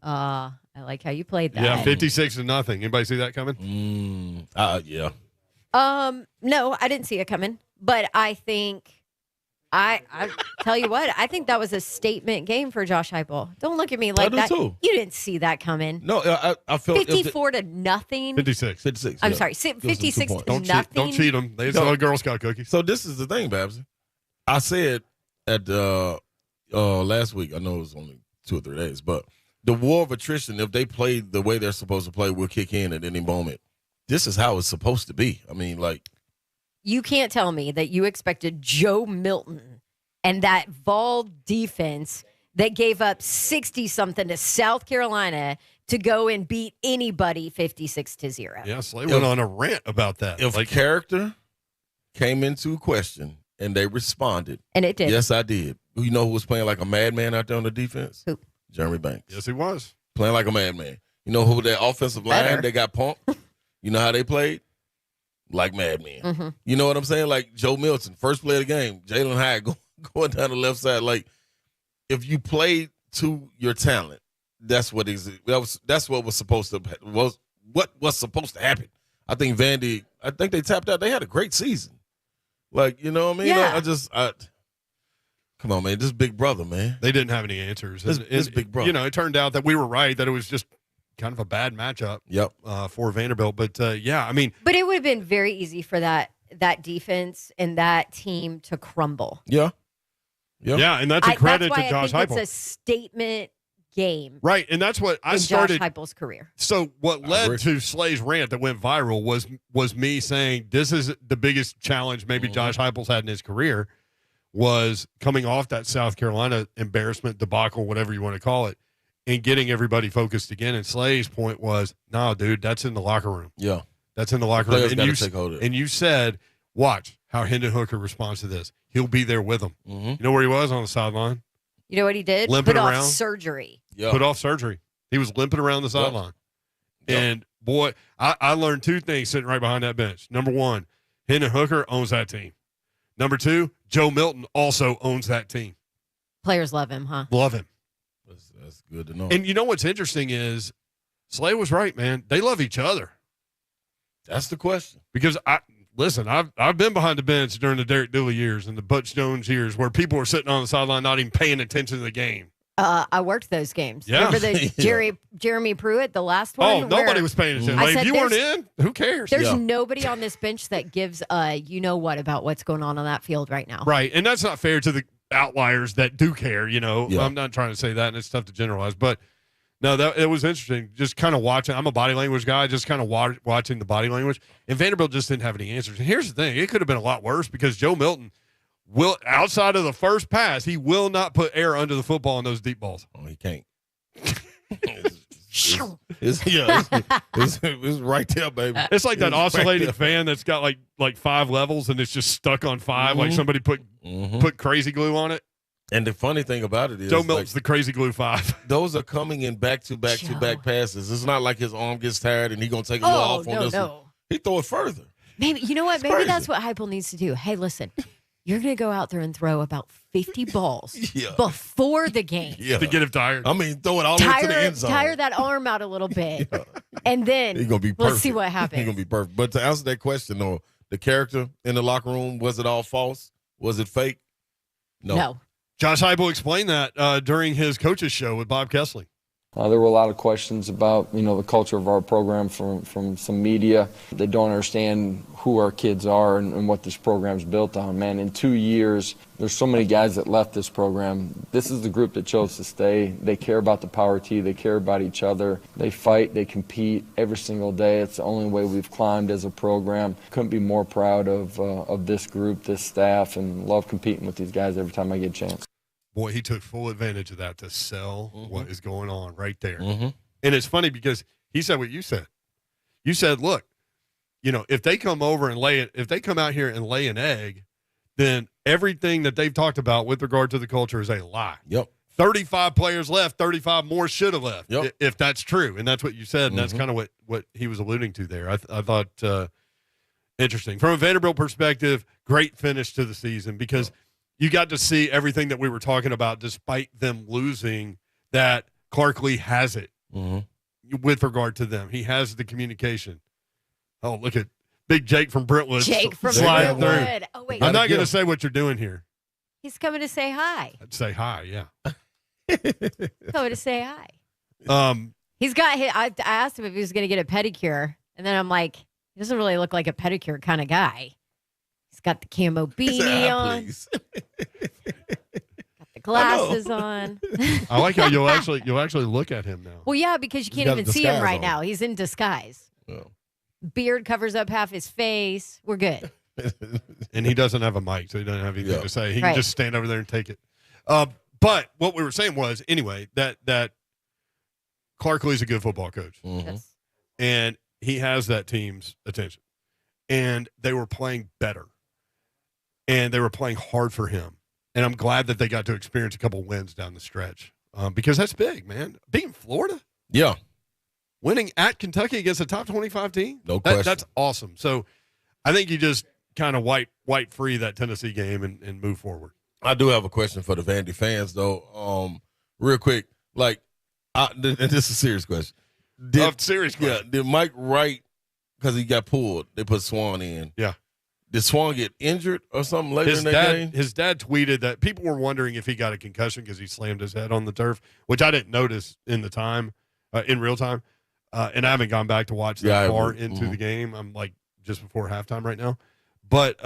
I like how you played that. Yeah, 56-0. Anybody see that coming? Yeah. No, I didn't see it coming. But I think I tell you what, I think that was a statement game for Josh Heupel. Don't look at me like do that. too. You didn't see that coming. No, I feel 54-0. 56. 56. I'm yeah. sorry, Gives them 2 56 points. Don't nothing. cheat. Don't cheat them. They No. sell Girl Scout cookies. So this is the thing, Babsy. I said at last week, I know it was only 2 or 3 days, but the war of attrition, if they play the way they're supposed to play, will kick in at any moment. This is how it's supposed to be. I mean, like. You can't tell me that you expected Joe Milton and that Vol defense that gave up 60-something to South Carolina to go and beat anybody 56-0. Yeah, Slay went on a rant about that. If character came into question and they responded. And it did. Yes, I did. You know who was playing like a madman out there on the defense? Who? Jeremy Banks. Yes, he was. Playing like a madman. You know who their offensive line, Better. they got pumped? You know how they played? Like madmen. Mm-hmm. You know what I'm saying? Like Joe Milton, first play of the game, Jalen Hyde going down the left side. Like, if you play to your talent, that's what was supposed to happen. I think Vandy, they tapped out. They had a great season. Like, you know what I mean? Yeah. Come on, man. This Big Brother, man. They didn't have any answers. This Big Brother. You know, it turned out that we were right, that it was just kind of a bad matchup for Vanderbilt. But, yeah, I mean. But it would have been very easy for that defense and that team to crumble. Yeah. Yep. Yeah, and that's a credit that's why to Josh I think Heupel. It's a statement game. Right, and that's what I in started. Josh Heupel's career. So what led to Slay's rant that went viral was me saying this is the biggest challenge maybe Josh Heupel's had in his career, was coming off that South Carolina embarrassment, debacle, whatever you want to call it, and getting everybody focused again. And Slay's point was, no, dude, that's in the locker room. Yeah. That's in the locker room. Players And gotta take hold of it. and you said, watch how Hendon Hooker responds to this. He'll be there with them. You know where he was on the sideline? You know what he did? Limping Put off around. surgery. Yeah. Put off surgery. He was limping around the sideline. Yep. And, boy, I learned 2 things sitting right behind that bench. Number 1, Hendon Hooker owns that team. Number 2, Joe Milton also owns that team. Players love him, huh? Love him. That's good to know. And you know what's interesting is Slay was right, man. They love each other. That's the question. Because I've been behind the bench during the Derek Dooley years and the Butch Jones years where people were sitting on the sideline not even paying attention to the game. I worked those games. Yeah. Remember the Jeremy Pruitt, the last one? Oh, nobody where was paying attention. I Like, said if you weren't in, who cares? There's nobody on this bench that gives you know what about what's going on that field right now. Right, and that's not fair to the outliers that do care, you know. Yeah. I'm not trying to say that, and it's tough to generalize. But, no, it was interesting just kind of watching. I'm a body language guy, just kind of watching the body language. And Vanderbilt just didn't have any answers. And here's the thing. It could have been a lot worse because Joe Milton will, outside of the first pass, he will not put air under the football in those deep balls. Oh, he can't. It's right there, baby. It's like that It's oscillating right there. fan that's got like 5 levels and it's just stuck on 5. Like somebody put crazy glue on it. And the funny thing about it is, Joe Milton's the crazy glue 5. those are coming in back-to-back passes. It's not like his arm gets tired and he's going to take a little off on this one. He throw it further. Maybe you know what? It's Maybe crazy. that's what Heupel needs to do. Hey, listen, you're going to go out there and throw about 50 balls before the game. Yeah. To get him tired. I mean, throw it all the way to the end zone. Tire that arm out a little bit, and then He's going to be perfect. let's see what happens. He's going to be perfect. But to answer that question, though, the character in the locker room, was it all false? Was it fake? No. Josh Heupel explained that during his coach's show with Bob Kessley. There were a lot of questions about, the culture of our program from some media. They don't understand who our kids are and what this program's built on. Man, in 2 years, there's so many guys that left this program. This is the group that chose to stay. They care about the Power T. They care about each other. They fight. They compete every single day. It's the only way we've climbed as a program. Couldn't be more proud of this group, this staff, and love competing with these guys every time I get a chance. Boy, he took full advantage of that to sell what is going on right there. Mm-hmm. And it's funny because he said what you said. You said, look, if they come over and if they come out here and lay an egg, then everything that they've talked about with regard to the culture is a lie. Yep. 35 players left, 35 more should have left, if that's true. And that's what you said, and that's kind of what he was alluding to there. I thought interesting. From a Vanderbilt perspective, great finish to the season because you got to see everything that we were talking about despite them losing, that Clark Lee has it with regard to them. He has the communication. Oh, look at Big Jake from Brentwood. Jake from sliding Brentwood. through. Oh, wait. I'm not going to say what you're doing here. He's coming to say hi. I'd say hi, yeah. Coming to say hi. He's got. I asked him if he was going to get a pedicure, and then I'm like, he doesn't really look like a pedicure kind of guy. He's got the camo beanie on. Please. Got the glasses on. I like how you'll actually look at him now. Well, yeah, because you can't got a even see him disguise right on. now. He's in disguise. Yeah. Beard covers up half his face. We're good. And he doesn't have a mic, so he doesn't have anything to say. He can Right. just stand over there and take it. But what we were saying was, anyway, that Clark Lee's a good football coach. Yes. And he has that team's attention. And they were playing better. And they were playing hard for him. And I'm glad that they got to experience a couple wins down the stretch because that's big, man. Beating Florida. Yeah. Winning at Kentucky against a top 25 team. No question. That's awesome. So I think you just kind of wipe free that Tennessee game and move forward. I do have a question for the Vandy fans, though. Real quick. And this is a serious question. Serious question. Yeah. Did Mike Wright, because he got pulled, they put Swan in. Yeah. Did Swan get injured or something later in that game? His dad tweeted that people were wondering if he got a concussion because he slammed his head on the turf, which I didn't notice in real time. And I haven't gone back to watch that far into the game. I'm like just before halftime right now. But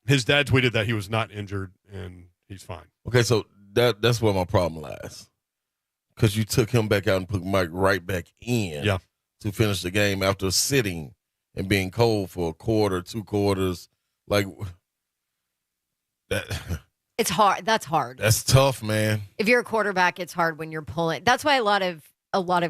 his dad tweeted that he was not injured and he's fine. Okay, so that's where my problem lies. Because you took him back out and put Mike right back in to finish the game after sitting and being cold for a quarter, 2 quarters. Like, that. It's hard. That's hard. That's tough, man. If you're a quarterback, it's hard when you're pulling. That's why a lot of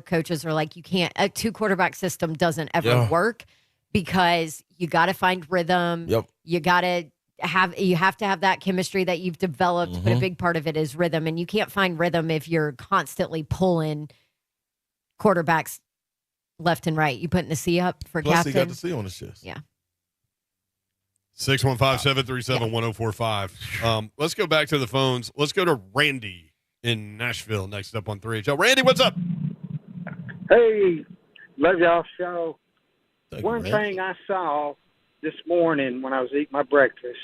coaches are like, you can't. A 2-quarterback system doesn't ever work because you got to find rhythm. Yep. You have to have that chemistry that you've developed, but a big part of it is rhythm, and you can't find rhythm if you're constantly pulling quarterbacks left and right. You putting the C up for Plus, captain. he got the C on his chest. Yeah. 615-737-1045. Let's go back to the phones. Let's go to Randy in Nashville next up on 3HL. Randy, what's up? Hey, love y'all show. Thank One you, man. thing I saw this morning when I was eating my breakfast,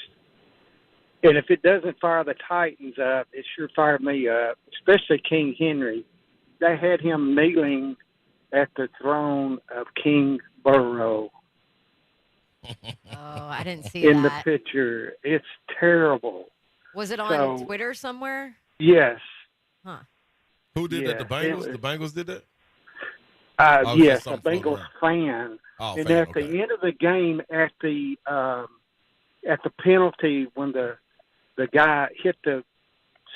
And if it doesn't fire the Titans up, it sure fired me up, especially King Henry. They had him kneeling at the throne of King Burrow. Oh, I didn't see in that. the picture. It's terrible. Was it on Twitter somewhere? Yes. Huh. Who did that? The Bengals? The Bengals did that? Yes, a Bengals fan. Oh, and fan, at the end of the game, at the penalty, when the guy hit the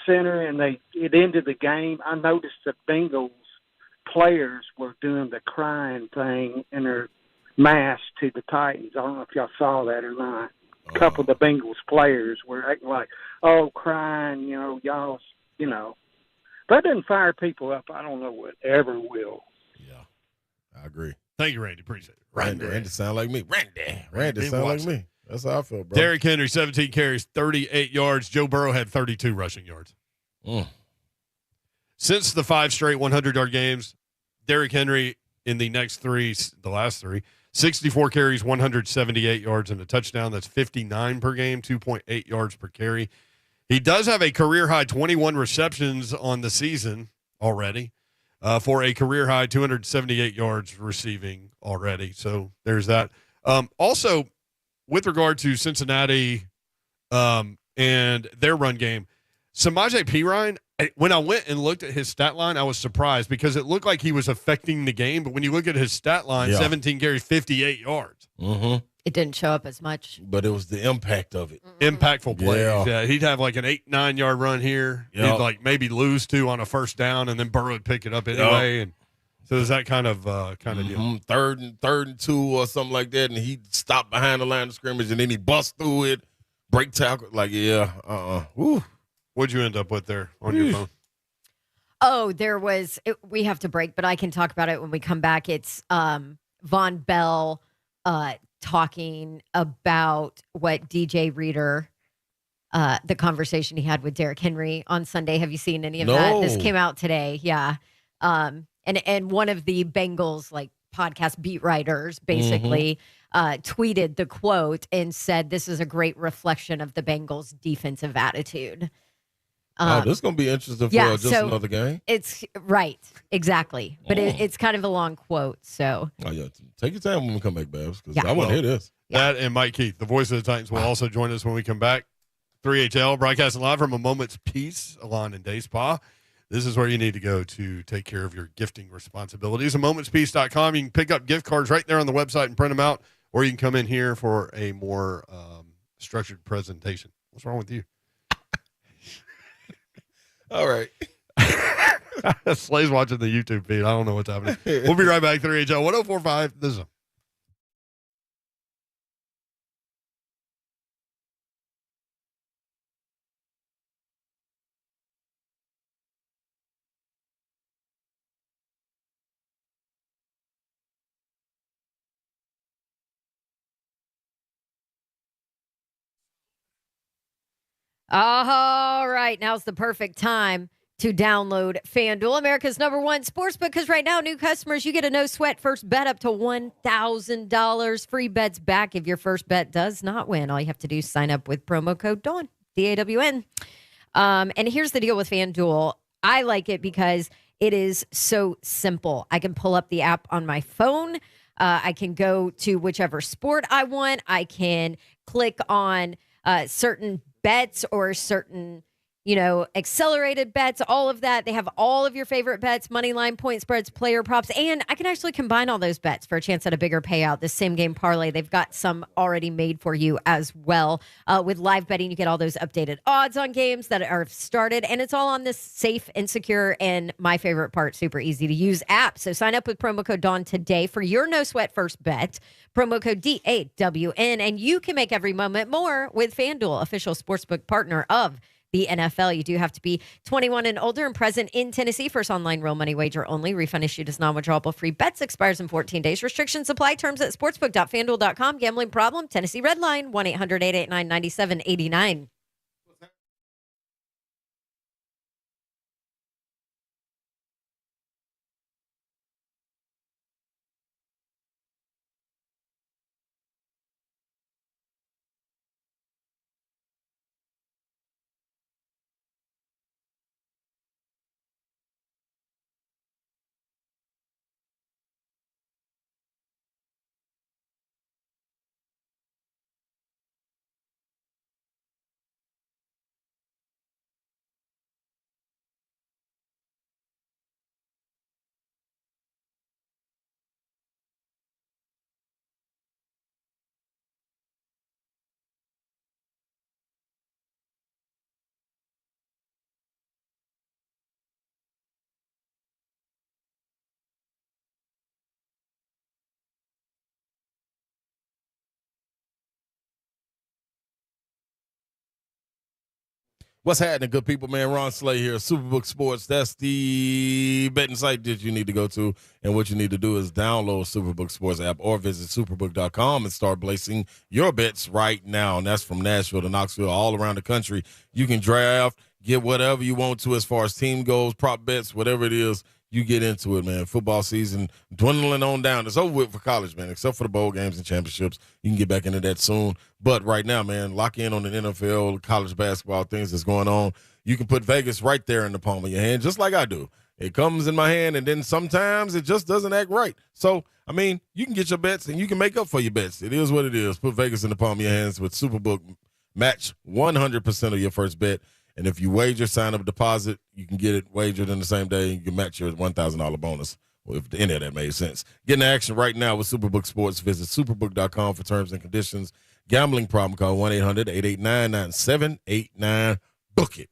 center and it ended the game, I noticed the Bengals players were doing the crying thing in their mask to the Titans. I don't know if y'all saw that or not. A couple of the Bengals players were acting like, crying, y'all, That doesn't fire people up. I don't know what ever will. Yeah, I agree. Thank you, Randy. Appreciate it. Randy sound like me. Randy sound like me. That's how I feel, bro. Derrick Henry, 17 carries, 38 yards. Joe Burrow had 32 rushing yards. Since the 5 straight 100-yard games, Derrick Henry in the last three, 64 carries, 178 yards, and a touchdown. That's 59 per game, 2.8 yards per carry. He does have a career-high 21 receptions on the season already for a career-high 278 yards receiving already. So there's that. Also, with regard to Cincinnati and their run game, Samaje Perine, when I went and looked at his stat line, I was surprised because it looked like he was affecting the game. But when you look at his stat line, 17 carries, 58 yards. Mm-hmm. It didn't show up as much. But it was the impact of it. Impactful plays. Yeah. He'd have like an 8-9 yard run here. Yeah. He'd like maybe lose 2 on a first down, and then Burrow would pick it up anyway. And so there's that kind of deal. Third and 2 or something like that, and he stopped behind the line of scrimmage, and then he bust through it, break tackle. Woo. What'd you end up with there on your phone? Oh, we have to break, but I can talk about it when we come back. It's Von Bell talking about what DJ Reader, the conversation he had with Derrick Henry on Sunday. Have you seen any of that? This came out today. Yeah. And one of the Bengals podcast beat writers basically tweeted the quote and said, "This is a great reflection of the Bengals' defensive attitude." This is going to be interesting for another game. It's right. Exactly. But it's kind of a long quote. So take your time when we come back, Babs, because I want to hear this. That and Mike Keith, the voice of the Titans, will also join us when we come back. 3HL, broadcasting live from A Moment's Peace, Salon and Day Spa. This is where you need to go to take care of your gifting responsibilities. AMomentsPeace.com. You can pick up gift cards right there on the website and print them out, or you can come in here for a more structured presentation. What's wrong with you? All right. Slay's watching the YouTube feed. I don't know what's happening. We'll be right back. 3HL 1045. This is all right, now's the perfect time to download FanDuel, America's #1 sportsbook, because right now, new customers, you get a no-sweat first bet up to $1,000. Free bets back if your first bet does not win. All you have to do is sign up with promo code DAWN, DAWN. And here's the deal with FanDuel. I like it because it is so simple. I can pull up the app on my phone. I can go to whichever sport I want. I can click on certain bets or certain, accelerated bets, all of that. They have all of your favorite bets, money line, point spreads, player props, and I can actually combine all those bets for a chance at a bigger payout. The same game parlay, they've got some already made for you as well. With live betting, you get all those updated odds on games that are started, and it's all on this safe and secure, and my favorite part, super easy to use app. So sign up with promo code DAWN today for your no sweat first bet. Promo code DAWN, and you can make every moment more with FanDuel, official sportsbook partner of the NFL. You do have to be 21 and older and present in Tennessee. First online real money wager only. Refund issued as non-withdrawable free bets. Expires in 14 days. Restrictions apply. Terms at sportsbook.fanduel.com. Gambling problem? Tennessee Red Line. 1-800-889-9789. What's happening, good people, man? Ron Slay here, Superbook Sports. That's the betting site that you need to go to. And what you need to do is download Superbook Sports app or visit superbook.com and start placing your bets right now. And that's from Nashville to Knoxville, all around the country. You can draft, get whatever you want to as far as team goes, prop bets, whatever it is. You get into it, man. Football season dwindling on down. It's over with for college, man, except for the bowl games and championships. You can get back into that soon. But right now, man, lock in on the NFL, college basketball, things that's going on. You can put Vegas right there in the palm of your hand, just like I do. It comes in my hand, and then sometimes it just doesn't act right. So, I mean, you can get your bets, and you can make up for your bets. It is what it is. Put Vegas in the palm of your hands with Superbook. Match 100% of your first bet. And if you wager, sign up a deposit, you can get it wagered in the same day. You can match your $1,000 bonus. Well, if any of that made sense. Get in action right now with Superbook Sports. Visit superbook.com for terms and conditions. Gambling problem, call 1-800-889-9789. Book it.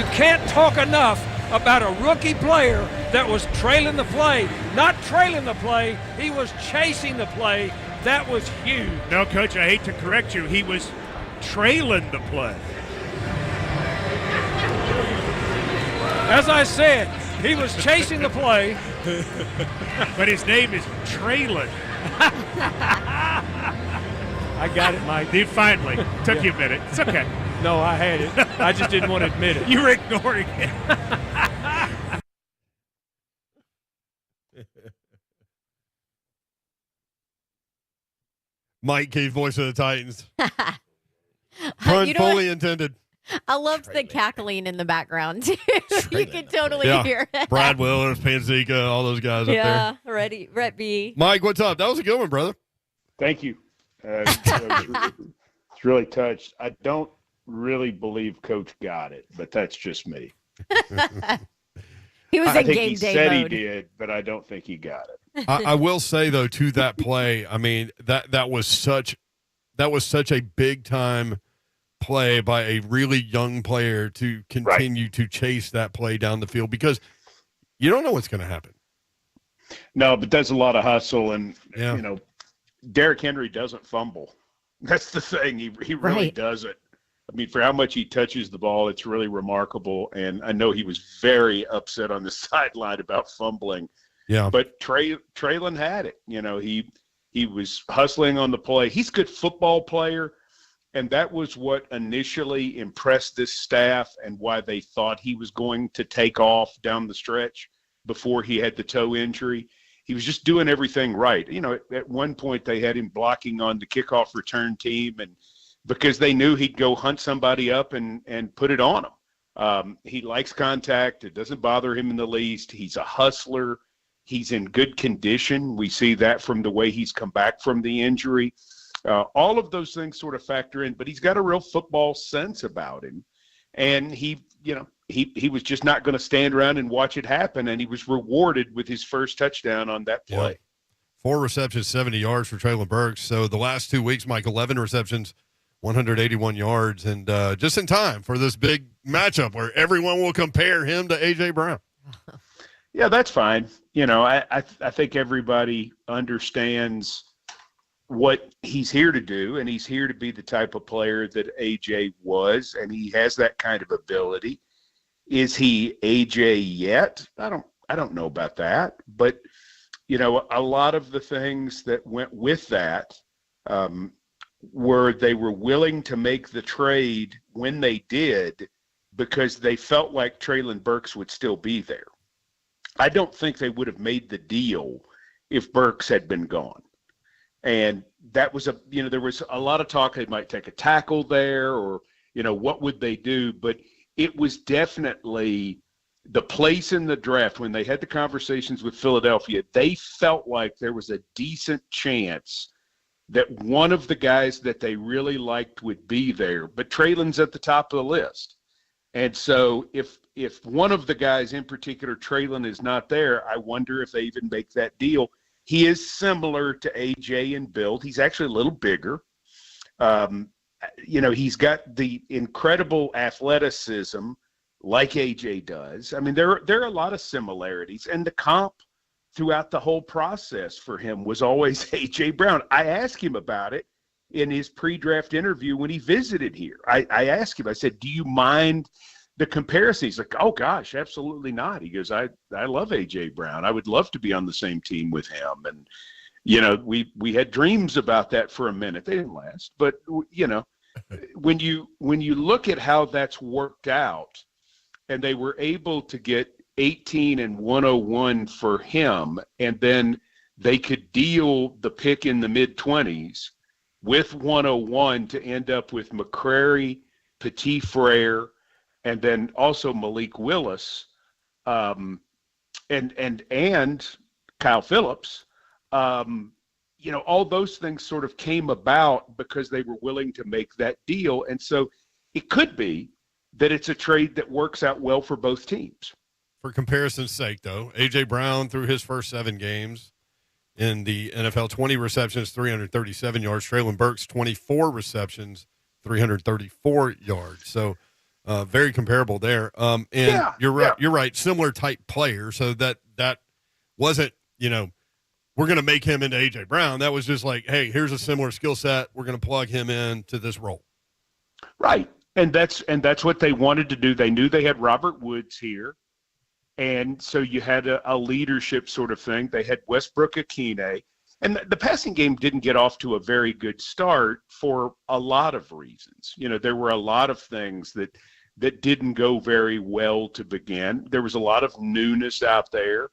You can't talk enough about a rookie player that was trailing the play. Not trailing the play, he was chasing the play. That was huge. No, Coach, I hate to correct you. He was trailing the play. As I said, he was chasing the play. But his name is Traylon. I got it, Mike. You finally. Took you a minute. It's okay. No, I had it. I just didn't want to admit it. You were ignoring it. Mike Keith, voice of the Titans. Pun fully intended. I loved the cackling in the background, too. You can totally hear it. Brad Willers, Panzika, all those guys up there. Yeah, Rhett B. Mike, what's up? That was a good one, brother. Thank you. It's really touched. I don't really believe Coach got it, but that's just me. He was I in think game he day said mode. he did, but I don't think he got it. I will say though, to that play, I mean that was such a big time play by a really young player to continue to chase that play down the field because you don't know what's going to happen. No, but that's a lot of hustle, and you know, Derrick Henry doesn't fumble. That's the thing; he really doesn't. I mean, for how much he touches the ball, it's really remarkable. And I know he was very upset on the sideline about fumbling. Yeah. But Traylon had it. You know, he was hustling on the play. He's a good football player, and that was what initially impressed this staff and why they thought he was going to take off down the stretch before he had the toe injury. He was just doing everything right. You know, at one point they had him blocking on the kickoff return team, and because they knew he'd go hunt somebody up and put it on him. He likes contact. It doesn't bother him in the least. He's a hustler. He's in good condition. We see that from the way he's come back from the injury. All of those things sort of factor in, but he's got a real football sense about him. And he was just not going to stand around and watch it happen, and he was rewarded with his first touchdown on that play. Yeah. 4 receptions, 70 yards for Traylon Burks. So the last 2 weeks, Mike, 11 receptions, 181 yards, and just in time for this big matchup where everyone will compare him to A.J. Brown. Yeah, that's fine. You know, I think everybody understands what he's here to do, and he's here to be the type of player that A.J. was, and he has that kind of ability. Is he A.J. yet? I don't know about that, but you know, a lot of the things that went with that were they were willing to make the trade when they did because they felt like Traylon Burks would still be there. I don't think they would have made the deal if Burks had been gone. And that was there was a lot of talk they might take a tackle there or, you know, what would they do? But it was definitely the place in the draft when they had the conversations with Philadelphia, they felt like there was a decent chance that one of the guys that they really liked would be there. But Traylon's at the top of the list. And so if one of the guys in particular, Traylon, is not there, I wonder if they even make that deal. He is similar to AJ in build. He's actually a little bigger. You know, he's got the incredible athleticism like AJ does. I mean, there are a lot of similarities. And the comp throughout the whole process for him was always AJ Brown. I asked him about it in his pre-draft interview when he visited here. I asked him, I said, do you mind the comparison? He's like, oh gosh, absolutely not. He goes, I love AJ Brown. I would love to be on the same team with him. And, you know, we had dreams about that for a minute. They didn't last, but you know, when you look at how that's worked out and they were able to get 18 and 101 for him, and then they could deal the pick in the mid-20s with 101 to end up with McCrary, Petit Frere, and then also Malik Willis, and Kyle Phillips. You know, all those things sort of came about because they were willing to make that deal. And so it could be that it's a trade that works out well for both teams. For comparison's sake, though, A.J. Brown through his first 7 games in the NFL, 20 receptions, 337 yards. Traylon Burks, 24 receptions, 334 yards. So Very comparable there. And you're right. You're right. Similar type player. So that wasn't, we're going to make him into A.J. Brown. That was just like, hey, here's a similar skill set. We're going to plug him into this role. Right. And that's what they wanted to do. They knew they had Robert Woods here. And so you had a leadership sort of thing. They had Westbrook Akine. And the passing game didn't get off to a very good start for a lot of reasons. There were a lot of things that didn't go very well to begin. There was a lot of newness out there.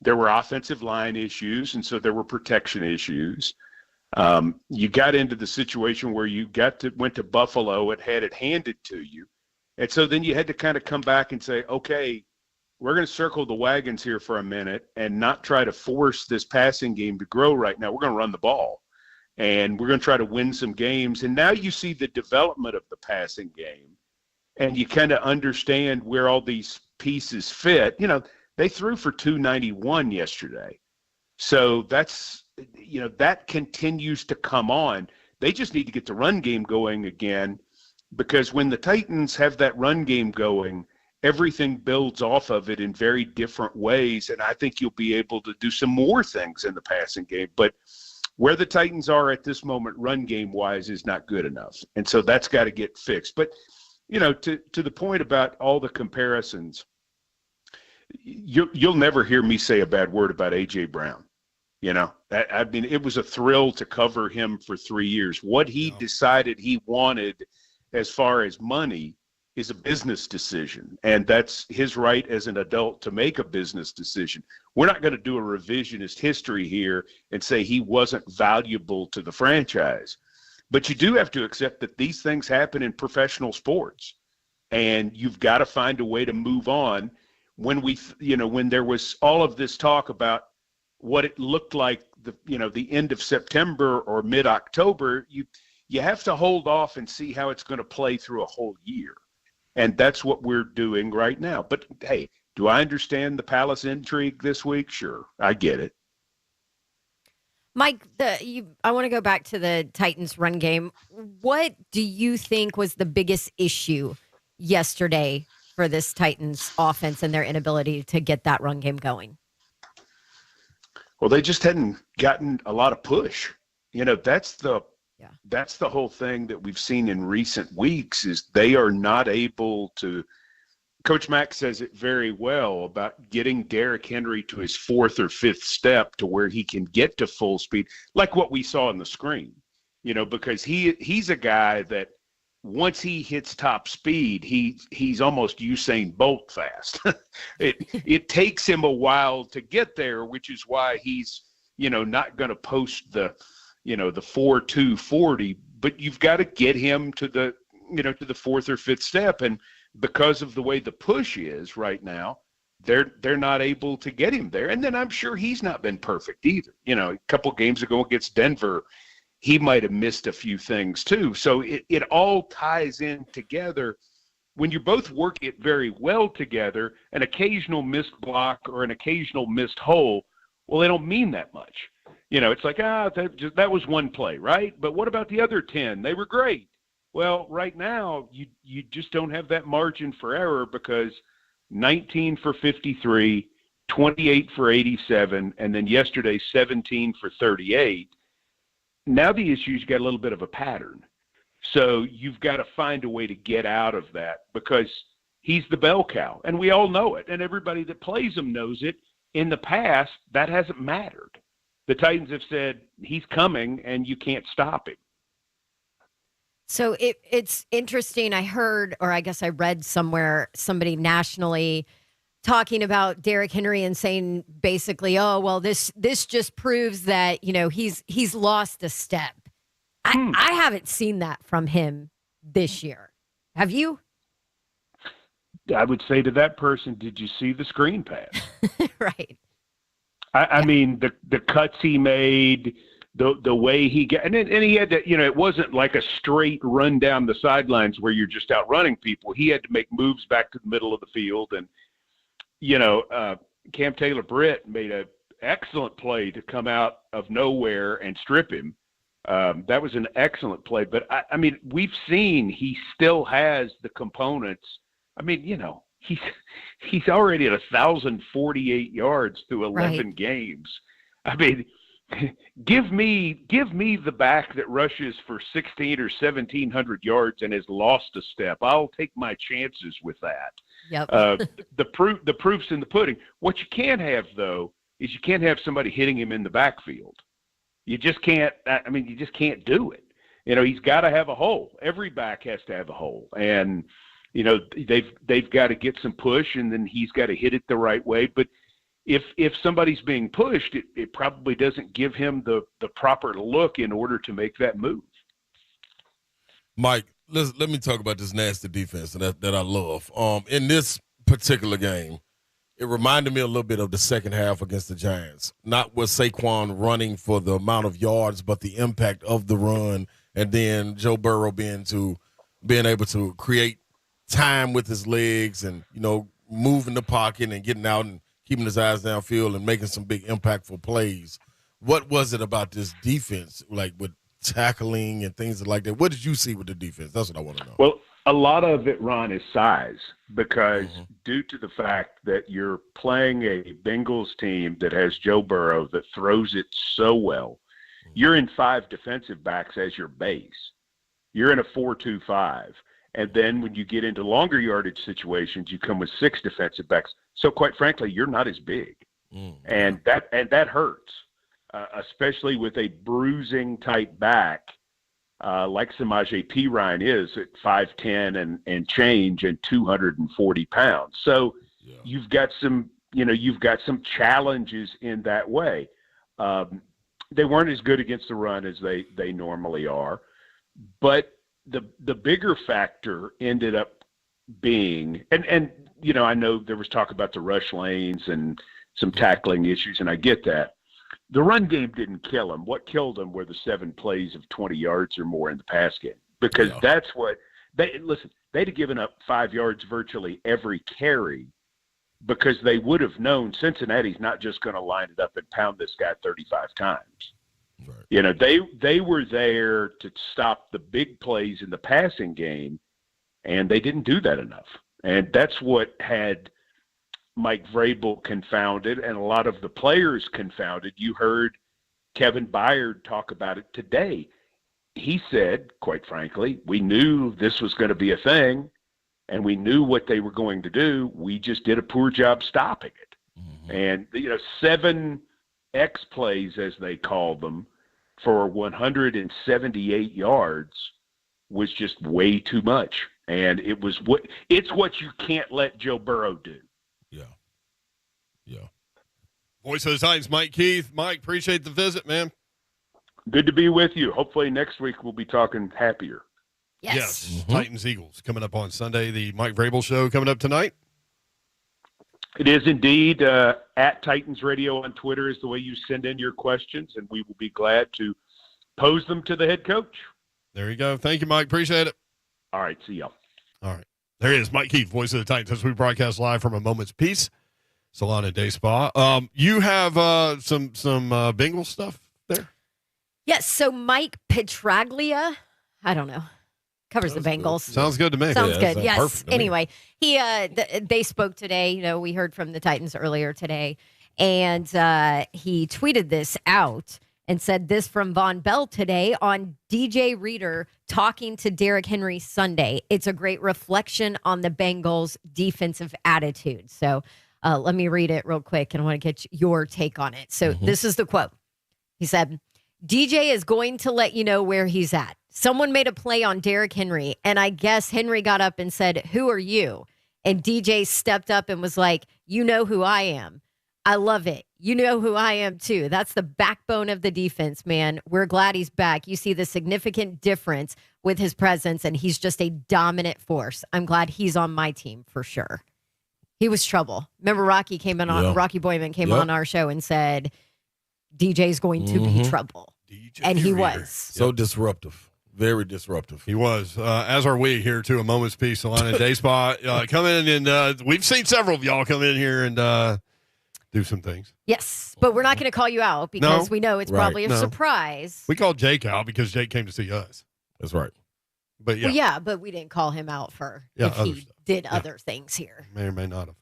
There were offensive line issues, and so there were protection issues. You got into the situation where you went to Buffalo and had it handed to you. And so then you had to kind of come back and say, okay, we're going to circle the wagons here for a minute and not try to force this passing game to grow right now. We're going to run the ball, and we're going to try to win some games. And now you see the development of the passing game, and you kind of understand where all these pieces fit. They threw for 291 yesterday. So that's, that continues to come on. They just need to get the run game going again, because when the Titans have that run game going, everything builds off of it in very different ways. And I think you'll be able to do some more things in the passing game. But where the Titans are at this moment, run game wise, is not good enough. And so that's got to get fixed. But, to the point about all the comparisons, you'll never hear me say a bad word about A.J. Brown. It was a thrill to cover him for 3 years. What he decided he wanted as far as money is a business decision, and that's his right as an adult to make a business decision. We're not going to do a revisionist history here and say he wasn't valuable to the franchise, but you do have to accept that these things happen in professional sports, and you've got to find a way to move on. When there was all of this talk about what it looked like the end of September or mid-October, you have to hold off and see how it's going to play through a whole year. And that's what we're doing right now. But, hey, do I understand the Palace intrigue this week? Sure, I get it. Mike, I want to go back to the Titans run game. What do you think was the biggest issue yesterday for this Titans offense and their inability to get that run game going? Well, they just hadn't gotten a lot of push. That's the whole thing that we've seen in recent weeks is they are not able to. Coach Mack says it very well about getting Derrick Henry to his fourth or fifth step to where he can get to full speed, like what we saw on the screen, because he's a guy that once he hits top speed, he's almost Usain Bolt fast. It takes him a while to get there, which is why he's, not going to post the 4.240, but you've got to get him to the fourth or fifth step. And because of the way the push is right now, they're not able to get him there. And then I'm sure he's not been perfect either. A couple games ago against Denver, he might have missed a few things too. So it all ties in together. When you're both working it very well together, an occasional missed block or an occasional missed hole, well, they don't mean that much. It's like, that was one play, right? But what about the other 10? They were great. Well, right now, you just don't have that margin for error because 19 for 53, 28 for 87, and then yesterday 17 for 38. Now the issue's got a little bit of a pattern. So you've got to find a way to get out of that because he's the bell cow, and we all know it, and everybody that plays him knows it. In the past, that hasn't mattered. The Titans have said he's coming, and you can't stop him. So it's interesting. I heard, or I guess I read somewhere, somebody nationally talking about Derrick Henry and saying basically, oh, well, this just proves that, he's lost a step. I haven't seen that from him this year. Have you? I would say to that person, did you see the screen pass? Right. I mean, the cuts he made, the way he got, and he had to, it wasn't like a straight run down the sidelines where you're just out running people. He had to make moves back to the middle of the field. And, Cam Taylor-Britt made an excellent play to come out of nowhere and strip him. That was an excellent play. But, I mean, we've seen he still has the components. I mean, he's already at 1,048 yards through 11 games. I mean, give me the back that rushes for 16 or 1,700 yards and has lost a step. I'll take my chances with that. Yep. The proof's in the pudding. What you can't have, though, is you can't have somebody hitting him in the backfield. You just can't. I mean, you just can't do it. He's got to have a hole. Every back has to have a hole, and they've got to get some push, and then he's got to hit it the right way. But if somebody's being pushed, it probably doesn't give him the proper look in order to make that move. Mike, let me talk about this nasty defense that I love. In this particular game, it reminded me a little bit of the second half against the Giants. Not with Saquon running for the amount of yards, but the impact of the run, and then Joe Burrow being able to create time with his legs and moving the pocket and getting out and keeping his eyes downfield and making some big impactful plays. What was it about this defense, like with tackling and things like that? What did you see with the defense? That's what I want to know. Well, a lot of it, Ron, is size, because due to the fact that you're playing a Bengals team that has Joe Burrow that throws it so well, you're in 5 defensive backs as your base. You're in a 4-2-5. And then when you get into longer yardage situations, you come with 6 defensive backs. So quite frankly, you're not as big. And that hurts, especially with a bruising type back like Samaje Perine is at 5'10" and change and 240 pounds. So you've got some challenges in that way. They weren't as good against the run as they normally are, but the bigger factor ended up being, and I know there was talk about the rush lanes and some tackling issues, and I get that. The run game didn't kill them. What killed them were the 7 plays of 20 yards or more in the pass game, because that's what they'd have given up 5 yards virtually every carry, because they would have known Cincinnati's not just going to line it up and pound this guy 35 times. Right. They were there to stop the big plays in the passing game, and they didn't do that enough. And that's what had Mike Vrabel confounded, and a lot of the players confounded. You heard Kevin Byard talk about it today. He said, quite frankly, we knew this was going to be a thing, and we knew what they were going to do. We just did a poor job stopping it. And 7 X plays, as they called them, for 178 yards was just way too much. And it's what you can't let Joe Burrow do. Yeah. Voice of the Titans, Mike Keith. Mike, appreciate the visit, man. Good to be with you. Hopefully next week we'll be talking happier. Yes. Titans Eagles coming up on Sunday. The Mike Vrabel Show coming up tonight. It is indeed. At Titans Radio on Twitter is the way you send in your questions, and we will be glad to pose them to the head coach. There you go. Thank you, Mike. Appreciate it. All right. See y'all. All right. There he is, Mike Keith, voice of the Titans, as we broadcast live from A Moment's Peace, Salon and Day Spa. You have some Bengals stuff there? Yes. So Mike Petraglia, I don't know, covers the Bengals. Sounds good to me. Sounds good. Yes. Anyway, they spoke today. We heard from the Titans earlier today, and he tweeted this out and said this from Von Bell today on DJ Reader talking to Derrick Henry Sunday. It's a great reflection on the Bengals' defensive attitude. So let me read it real quick, and I want to get your take on it. So this is the quote. He said, DJ is going to let you know where he's at. Someone made a play on Derrick Henry, and I guess Henry got up and said, "Who are you?" And DJ stepped up and was like, "You know who I am. I love it. You know who I am too." That's the backbone of the defense, man. We're glad he's back. You see the significant difference with his presence, and he's just a dominant force. I'm glad he's on my team for sure. He was trouble. Remember Rocky Boyman came on our show and said, DJ's going to be trouble. And he was. So disruptive. Very disruptive. He was. As are we here, too. A Moment's Peace, Salon and Day Spa. Come in, and we've seen several of y'all come in here and do some things. Yes, but we're not going to call you out because we know it's probably a No. surprise. We called Jake out because Jake came to see us. That's right. But yeah, Well, yeah, but we didn't call him out for if other he stuff. did Yeah. other things here. May or may not have.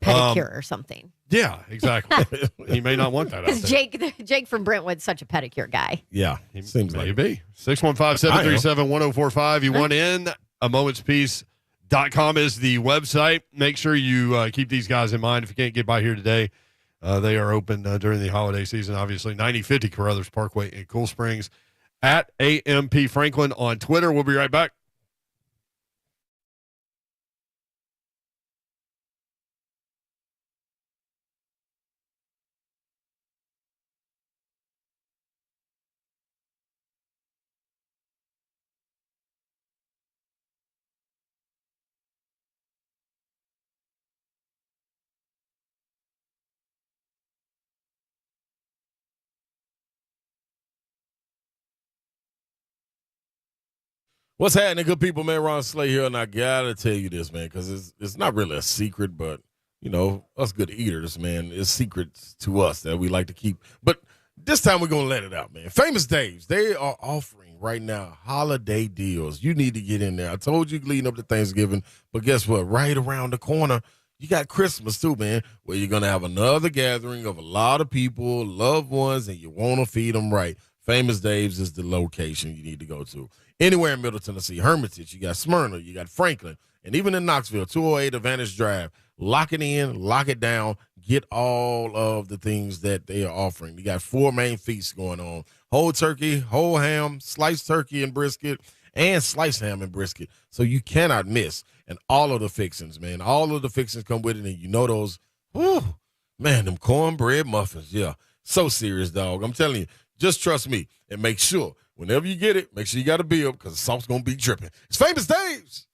Pedicure or something. Yeah, exactly. He may not want that out Because there. Jake from Brentwood's such a pedicure guy. Yeah, seems like Maybe. 615-737-1045. You want in? A momentspiece.com is the website. Make sure you keep these guys in mind. If you can't get by here today, they are open during the holiday season, obviously. 9050 Carruthers Parkway in Cool Springs. At AMP Franklin on Twitter. We'll be right back. What's happening, good people, man? Ron Slay here, and I gotta tell you this, man, because it's not really a secret, but you know, us good eaters, man, it's secrets to us that we like to keep. But this time we're gonna let it out, man. Famous Dave's, they are offering right now holiday deals. You need to get in there. I told you leading up to Thanksgiving, but guess what? Right around the corner, you got Christmas too, man, where you're gonna have another gathering of a lot of people, loved ones, and you want to feed them right. Famous Dave's is the location you need to go to. Anywhere in Middle Tennessee, Hermitage, you got Smyrna, you got Franklin, and even in Knoxville, 208 Advantage Drive. Lock it in, lock it down, get all of the things that they are offering. You got 4 main feasts going on: whole turkey, whole ham, sliced turkey and brisket, and sliced ham and brisket. So you cannot miss. And all of the fixings, man. All of the fixings come with it, and you know those, whew, man, them cornbread muffins. Yeah, so serious, dog. I'm telling you, just trust me and make sure whenever you get it, make sure you got a bill because the sauce going to be dripping. It's Famous Dave's.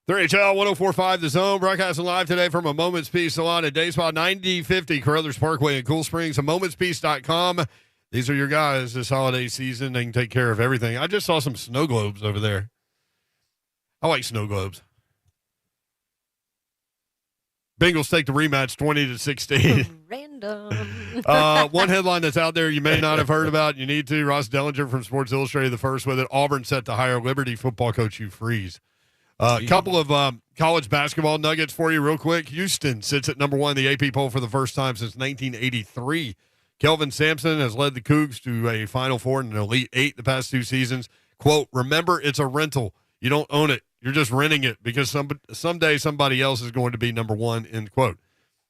3HL 1045 The Zone, broadcasting live today from A Moment's Peace Salon at Day Spa, 9050 Carruthers Parkway in Cool Springs. AMomentsPeace.com. These are your guys this holiday season. They can take care of everything. I just saw some snow globes over there. I like snow globes. Bengals take the rematch 20-16. Random. One headline that's out there you may not have heard about. You need to. Ross Dellinger from Sports Illustrated, the first with it. Auburn set to hire Liberty football coach Hugh Freeze. A couple of college basketball nuggets for you real quick. Houston sits at number 1 in the AP poll for the first time since 1983. Kelvin Sampson has led the Cougs to a Final Four and an Elite Eight the past 2 seasons. Quote, remember, it's a rental. You don't own it. You're just renting it because someday somebody else is going to be number 1, end quote.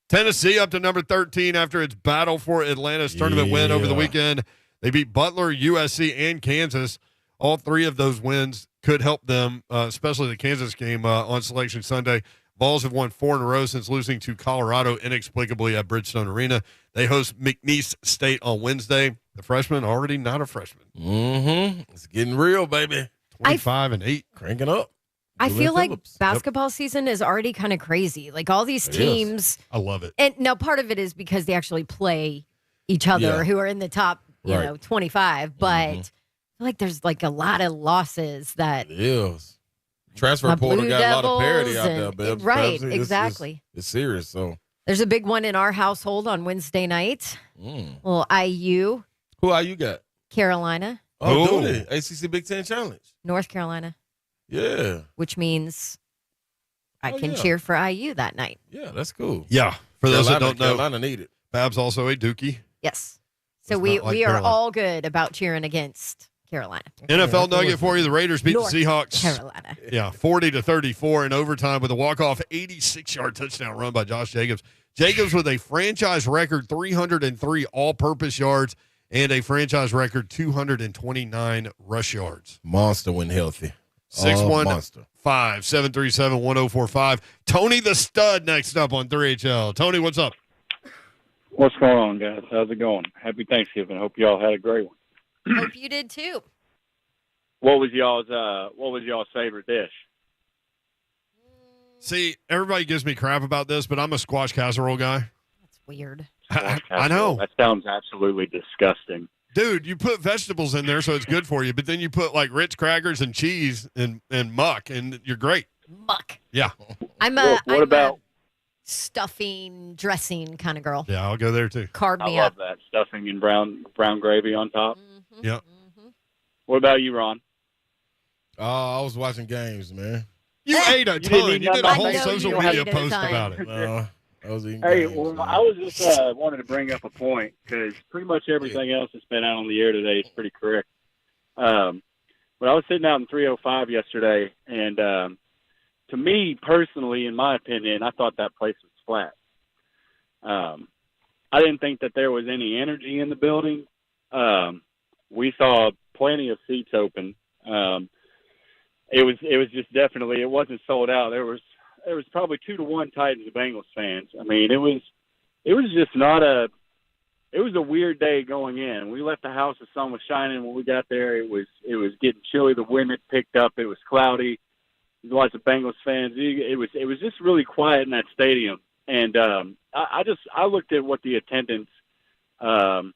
Tennessee up to number 13 after its battle for Atlanta's tournament win over the weekend. They beat Butler, USC, and Kansas. All 3 of those wins could help them, especially the Kansas game on Selection Sunday. Vols have won 4 in a row since losing to Colorado inexplicably at Bridgestone Arena. They host McNeese State on Wednesday. The freshman already not a freshman. Mm-hmm. It's getting real, baby. 25-8. Cranking up. I feel like basketball season is already kind of crazy. Like all these teams. I love it. And now part of it is because they actually play each other who are in the top, you know, 25. But I feel like there's like a lot of losses that. It is. Transfer portal got a lot of parity out there, Babs. Right, exactly. It's serious. So there's a big one in our household on Wednesday night. Little IU. Who IU got? Carolina. Oh, do they? ACC Big Ten Challenge. North Carolina. Yeah. Which means I can cheer for IU that night. Yeah, that's cool. Yeah. For those that don't know, Carolina need it. Babs also a Dookie. Yes. So we are all good about cheering against Carolina. NFL nugget for you. The Raiders beat North the Seahawks. Carolina. Yeah, 40-34 in overtime with a walk-off 86-yard touchdown run by Josh Jacobs. Jacobs with a franchise record 303 all-purpose yards and a franchise record 229 rush yards. Monster when healthy. 615-737-1045. Tony the Stud next up on 3HL. Tony, what's up? What's going on, guys? How's it going? Happy Thanksgiving. Hope y'all had a great one. Hope you did too. What was y'all's favorite dish? See, everybody gives me crap about this, but I'm a squash casserole guy. That's weird. I know. That sounds absolutely disgusting. Dude, you put vegetables in there, so it's good for you, but then you put like Ritz crackers and cheese and muck, and you're great. Muck. Yeah. I'm a stuffing, dressing kind of girl. Yeah, I'll go there too. Carb I me love up. that stuffing and brown gravy on top. Mm-hmm. Yeah. What about you, Ron? I was watching games, man. You ate a ton. You did a whole social media post about it. I was eating Hey, games, well, man. I was just wanted to bring up a point because pretty much everything else that's been out on the air today is pretty correct. But I was sitting out in 305 yesterday, and to me personally, in my opinion, I thought that place was flat. I didn't think that there was any energy in the building. We saw plenty of seats open. It was just definitely, it wasn't sold out. There was probably 2-1 Titans and Bengals fans. I mean, it was just not it was a weird day going in. We left the house, the sun was shining. When we got there, it was getting chilly. The wind had picked up. It was cloudy. Lots of Bengals fans. It was just really quiet in that stadium. And I looked at what the attendance, the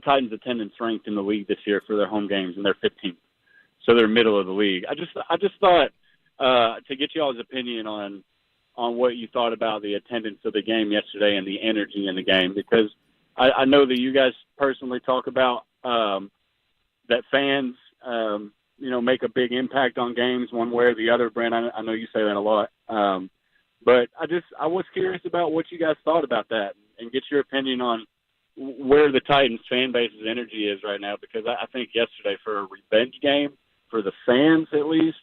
Titans' attendance ranked in the league this year for their home games, and they're 15th. So they're middle of the league. I just thought to get y'all's opinion on what you thought about the attendance of the game yesterday and the energy in the game, because I know that you guys personally talk about that fans, make a big impact on games one way or the other. Brent, I know you say that a lot. But I was curious about what you guys thought about that and get your opinion on where the Titans fan base's energy is right now, because I think yesterday for a revenge game, for the fans at least,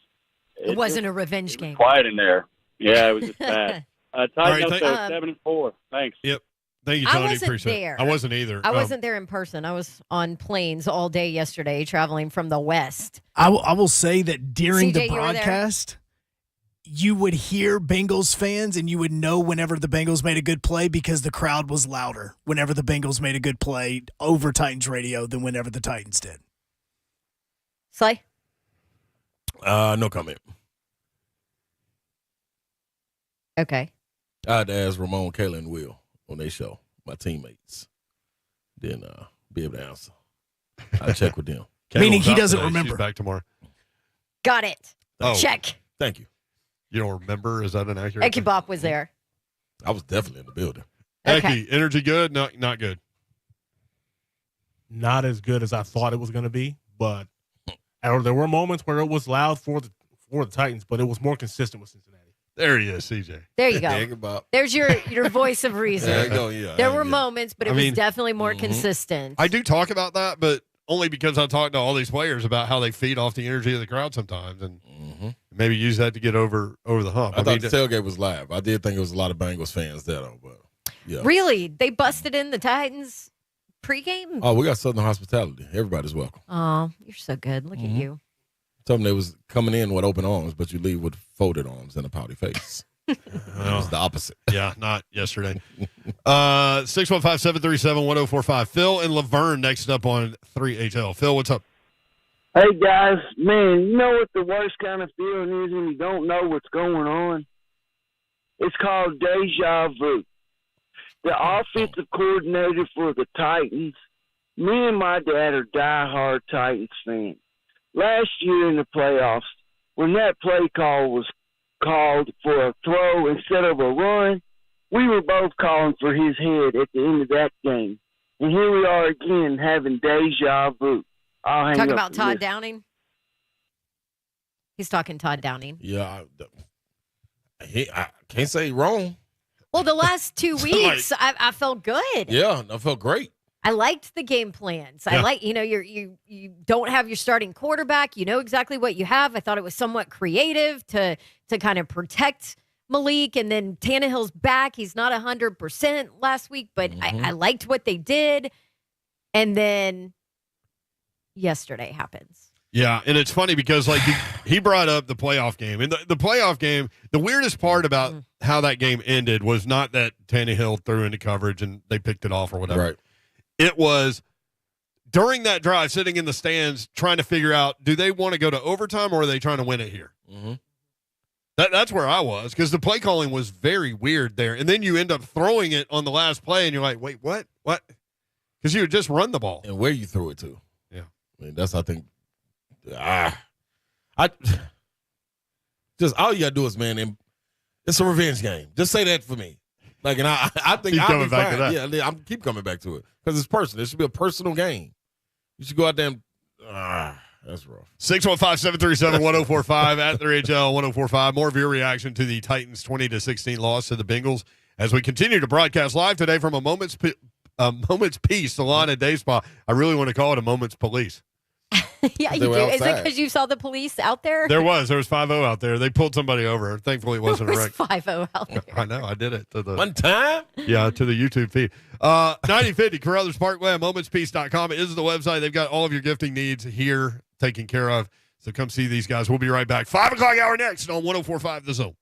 it wasn't a revenge game. Quiet in there. Yeah, it was just bad. Titans right, 7-4. Thanks. Yep. Thank you, Tony. I wasn't Appreciate there. it. I wasn't either. I wasn't there in person. I was on planes all day yesterday, traveling from the West. I will say that during CJ, the broadcast, you would hear Bengals fans and you would know whenever the Bengals made a good play because the crowd was louder whenever the Bengals made a good play over Titans radio than whenever the Titans did. Slay? No comment. Okay. I had to ask Ramon, Kayla, and Will on their show, my teammates. Then be able to answer. I check with them. Meaning he doesn't today. remember. She's back tomorrow. Got it. Oh. Check. Thank you. You don't remember? Is that an accurate? Eki Bop was there. I was definitely in the building. Eki, energy good? No, not good. Not as good as I thought it was going to be, but there were moments where it was loud for the Titans, but it was more consistent with Cincinnati. There he is, CJ. There you go. There's your voice of reason. There you go. Yeah. There were moments, but it was definitely more consistent. I do talk about that, but only because I talk to all these players about how they feed off the energy of the crowd sometimes, and maybe use that to get over the hump. I thought the tailgate was live. I did think it was a lot of Bengals fans there, though. But yeah. Really? They busted in the Titans pregame? Oh, we got Southern hospitality. Everybody's welcome. Oh, you're so good. Look at you. Told them they was coming in with open arms, but you leave with folded arms and a pouty face. It was the opposite. Yeah, not yesterday. 615-737-1045. Phil and Laverne next up on 3HL. Phil, what's up? Hey, guys. Man, you know what the worst kind of feeling is when you don't know what's going on? It's called deja vu. The offensive coordinator for the Titans, me and my dad are diehard Titans fans. Last year in the playoffs, when that play call was called for a throw instead of a run, we were both calling for his head at the end of that game. And here we are again having deja vu. Talking about Todd Downing? He's talking Todd Downing. Yeah. I can't say wrong. Well, the last 2 weeks, I felt good. Yeah, I felt great. I liked the game plans. I like, you don't have your starting quarterback. You know exactly what you have. I thought it was somewhat creative to kind of protect Malik, and then Tannehill's back. He's not 100% last week, but I liked what they did. And then yesterday happens. Yeah, and it's funny because he brought up the playoff game. And the playoff game, the weirdest part about how that game ended was not that Tannehill threw into coverage and they picked it off or whatever. Right. It was during that drive, sitting in the stands, trying to figure out, do they want to go to overtime or are they trying to win it here? That's where I was, because the play calling was very weird there. And then you end up throwing it on the last play, and you're like, wait, what? What? Because you had just run the ball. And where you threw it to. Yeah. I mean, that's, I think, just all you got to do is, man, it's a revenge game. Just say that for me. Like, and I think Keep I'll coming be back fine. to that. Yeah, I'm keep coming back to it because it's personal. It should be a personal game. You should go out there and that's rough. 615-737-1045 at 3HL 1045. More of your reaction to the Titans' 20-16 loss to the Bengals as we continue to broadcast live today from a Moment's Peace Salon and Day Spa. I really want to call it a Moment's Police. Yeah, you do. Is it because you saw the police out there? There was 5-0 out there. They pulled somebody over. Thankfully, it wasn't a wreck. 5-0 out there. I know. I did it to the one time. Yeah, to the YouTube feed. 9050 Carruthers Parkway. Momentspeace.com is the website. They've got all of your gifting needs here taken care of. So come see these guys. We'll be right back. 5 o'clock hour next on 104.5 The Zone.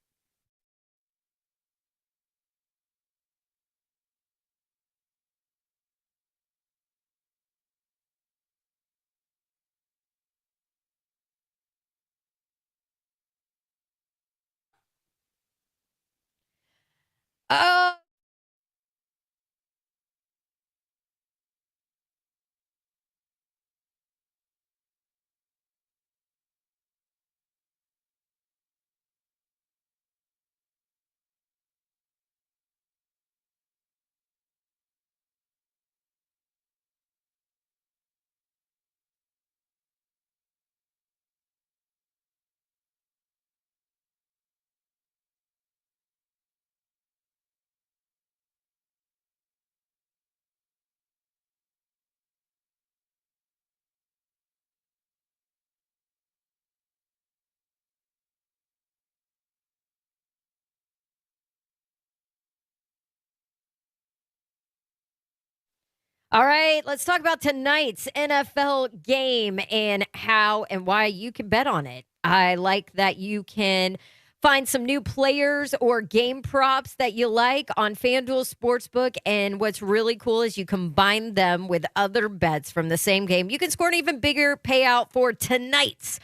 All right, let's talk about tonight's NFL game and how and why you can bet on it. I like that you can find some new players or game props that you like on FanDuel Sportsbook. And what's really cool is you combine them with other bets from the same game. You can score an even bigger payout for tonight's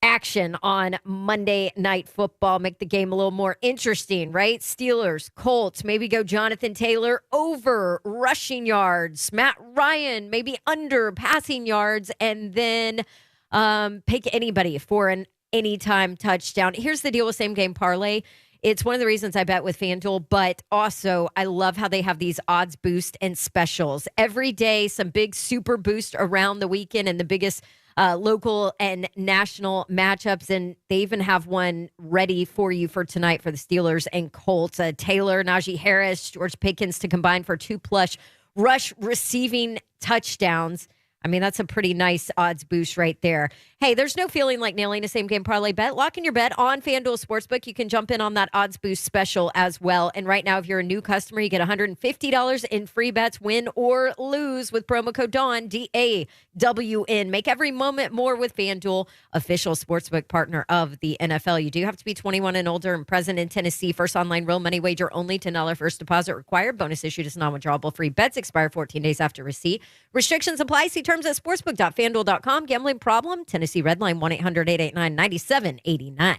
action on Monday Night Football. Make the game a little more interesting, right? Steelers, Colts, maybe go Jonathan Taylor over rushing yards. Matt Ryan, maybe under passing yards, and then pick anybody for an anytime touchdown. Here's the deal with same game parlay. It's one of the reasons I bet with FanDuel, but also I love how they have these odds boost and specials. Every day, some big super boost around the weekend and the biggest local and national matchups. And they even have one ready for you for tonight for the Steelers and Colts. Taylor, Najee Harris, George Pickens to combine for 2+ rush receiving touchdowns. I mean, that's a pretty nice odds boost right there. Hey, there's no feeling like nailing a same game parlay bet. Lock in your bet on FanDuel Sportsbook. You can jump in on that odds boost special as well. And right now, if you're a new customer, you get $150 in free bets, win or lose with promo code DAWN, DAWN. Make every moment more with FanDuel, official sportsbook partner of the NFL. You do have to be 21 and older and present in Tennessee. First online real money wager only, $10 first deposit required. Bonus issued is non-withdrawable free bets expire 14 days after receipt. Restrictions apply. See terms at sportsbook.fanduel.com. Gambling problem? Tennessee Redline 1-800-889-9789.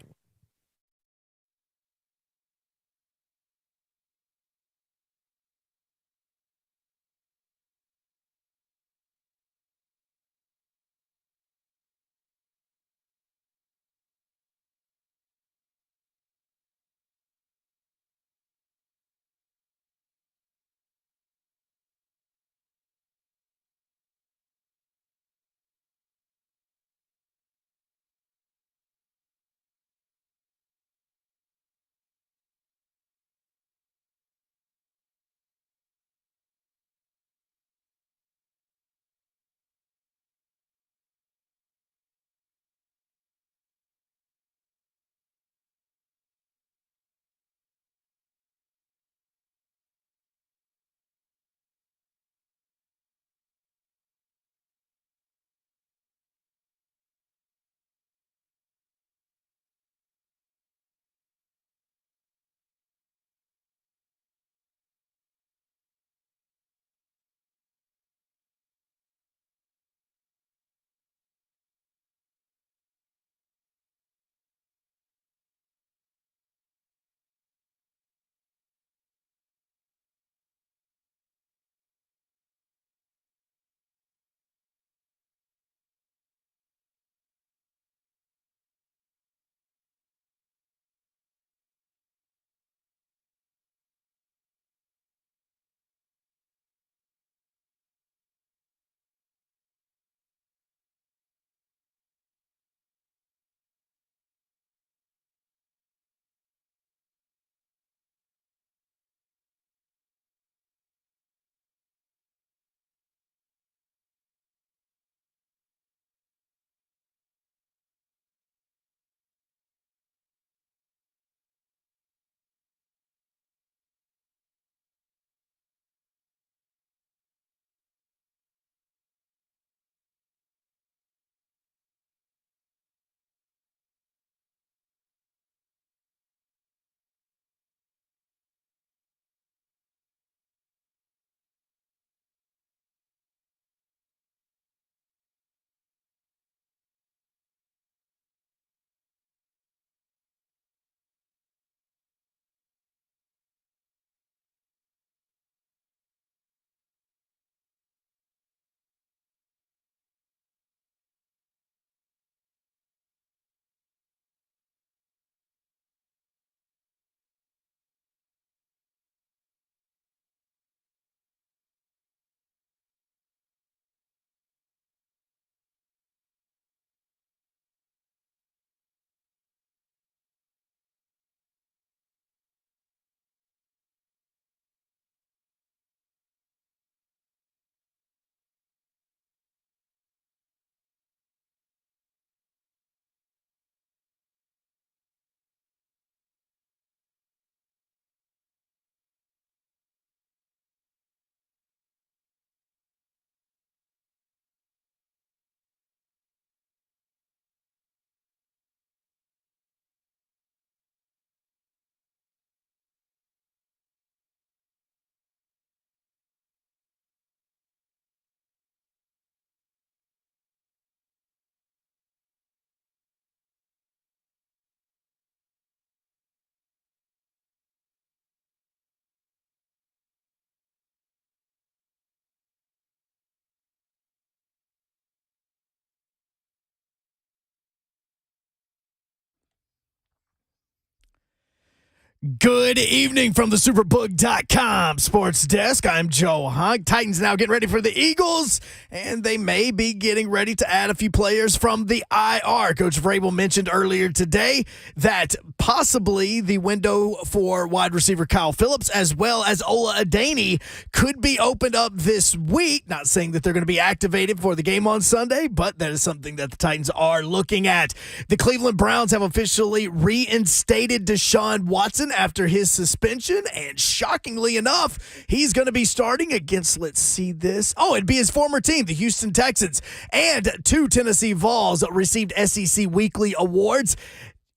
Good evening from the Superbook.com sports desk. I'm Joe Hunk. Titans now getting ready for the Eagles, and they may be getting ready to add a few players from the IR. Coach Vrabel mentioned earlier today that possibly the window for wide receiver Kyle Phillips as well as Ola Adeni could be opened up this week. Not saying that they're going to be activated for the game on Sunday, but that is something that the Titans are looking at. The Cleveland Browns have officially reinstated Deshaun Watson after his suspension, and shockingly enough, he's going to be starting against, let's see this. Oh, it'd be his former team, the Houston Texans, and 2 Tennessee Vols received SEC Weekly Awards.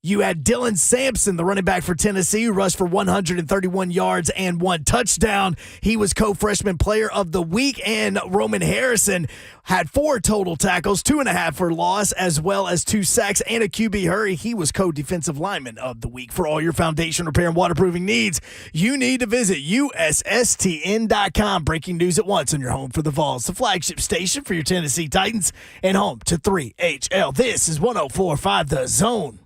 You had Dylan Sampson, the running back for Tennessee, who rushed for 131 yards and 1 touchdown. He was co-freshman player of the week, and Roman Harrison had 4 total tackles, 2.5 for loss, as well as 2 sacks and a QB hurry. He was co-defensive lineman of the week. For all your foundation repair and waterproofing needs, you need to visit USSTN.com. Breaking news at once on your home for the Vols, the flagship station for your Tennessee Titans, and home to 3HL. This is 104.5 The Zone.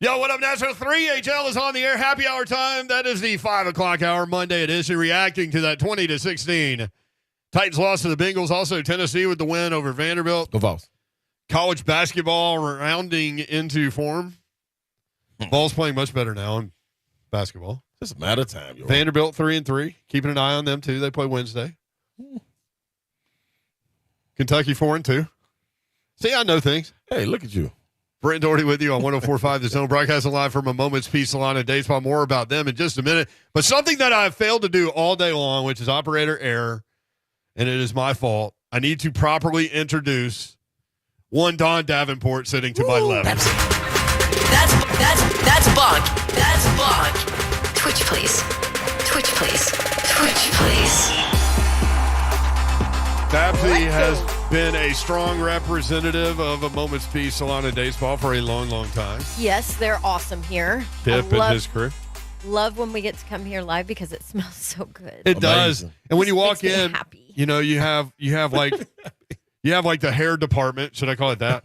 Yo, what up, Nashville? 3HL is on the air. Happy hour time. That is the 5 o'clock hour Monday edition, reacting to that 20-16 Titans loss to the Bengals. Also, Tennessee with the win over Vanderbilt. Go Vols. College basketball rounding into form. Vols playing much better now in basketball. It's a matter of time. Vanderbilt 3-3. Keeping an eye on them, too. They play Wednesday. Kentucky 4-2. See, I know things. Hey, look at you. Brent Doherty with you on 104.5 The Zone, broadcasting live from a Moment's Peace Salon and Day Spa. More about them in just a minute. But something that I've failed to do all day long, which is operator error, and it is my fault. I need to properly introduce one Don Davenport sitting to my left. That's Bunk. That's Bunk. Twitch, please. Twitch, please. Twitch, please. Babsy has been a strong representative of a Moment's Peace Salon and Day Spa for a long, long time. Yes, they're awesome here. Pip and his crew. Love when we get to come here live because it smells so good. It does. And when you walk makes me in, happy. you know, you have like the hair department. Should I call it that?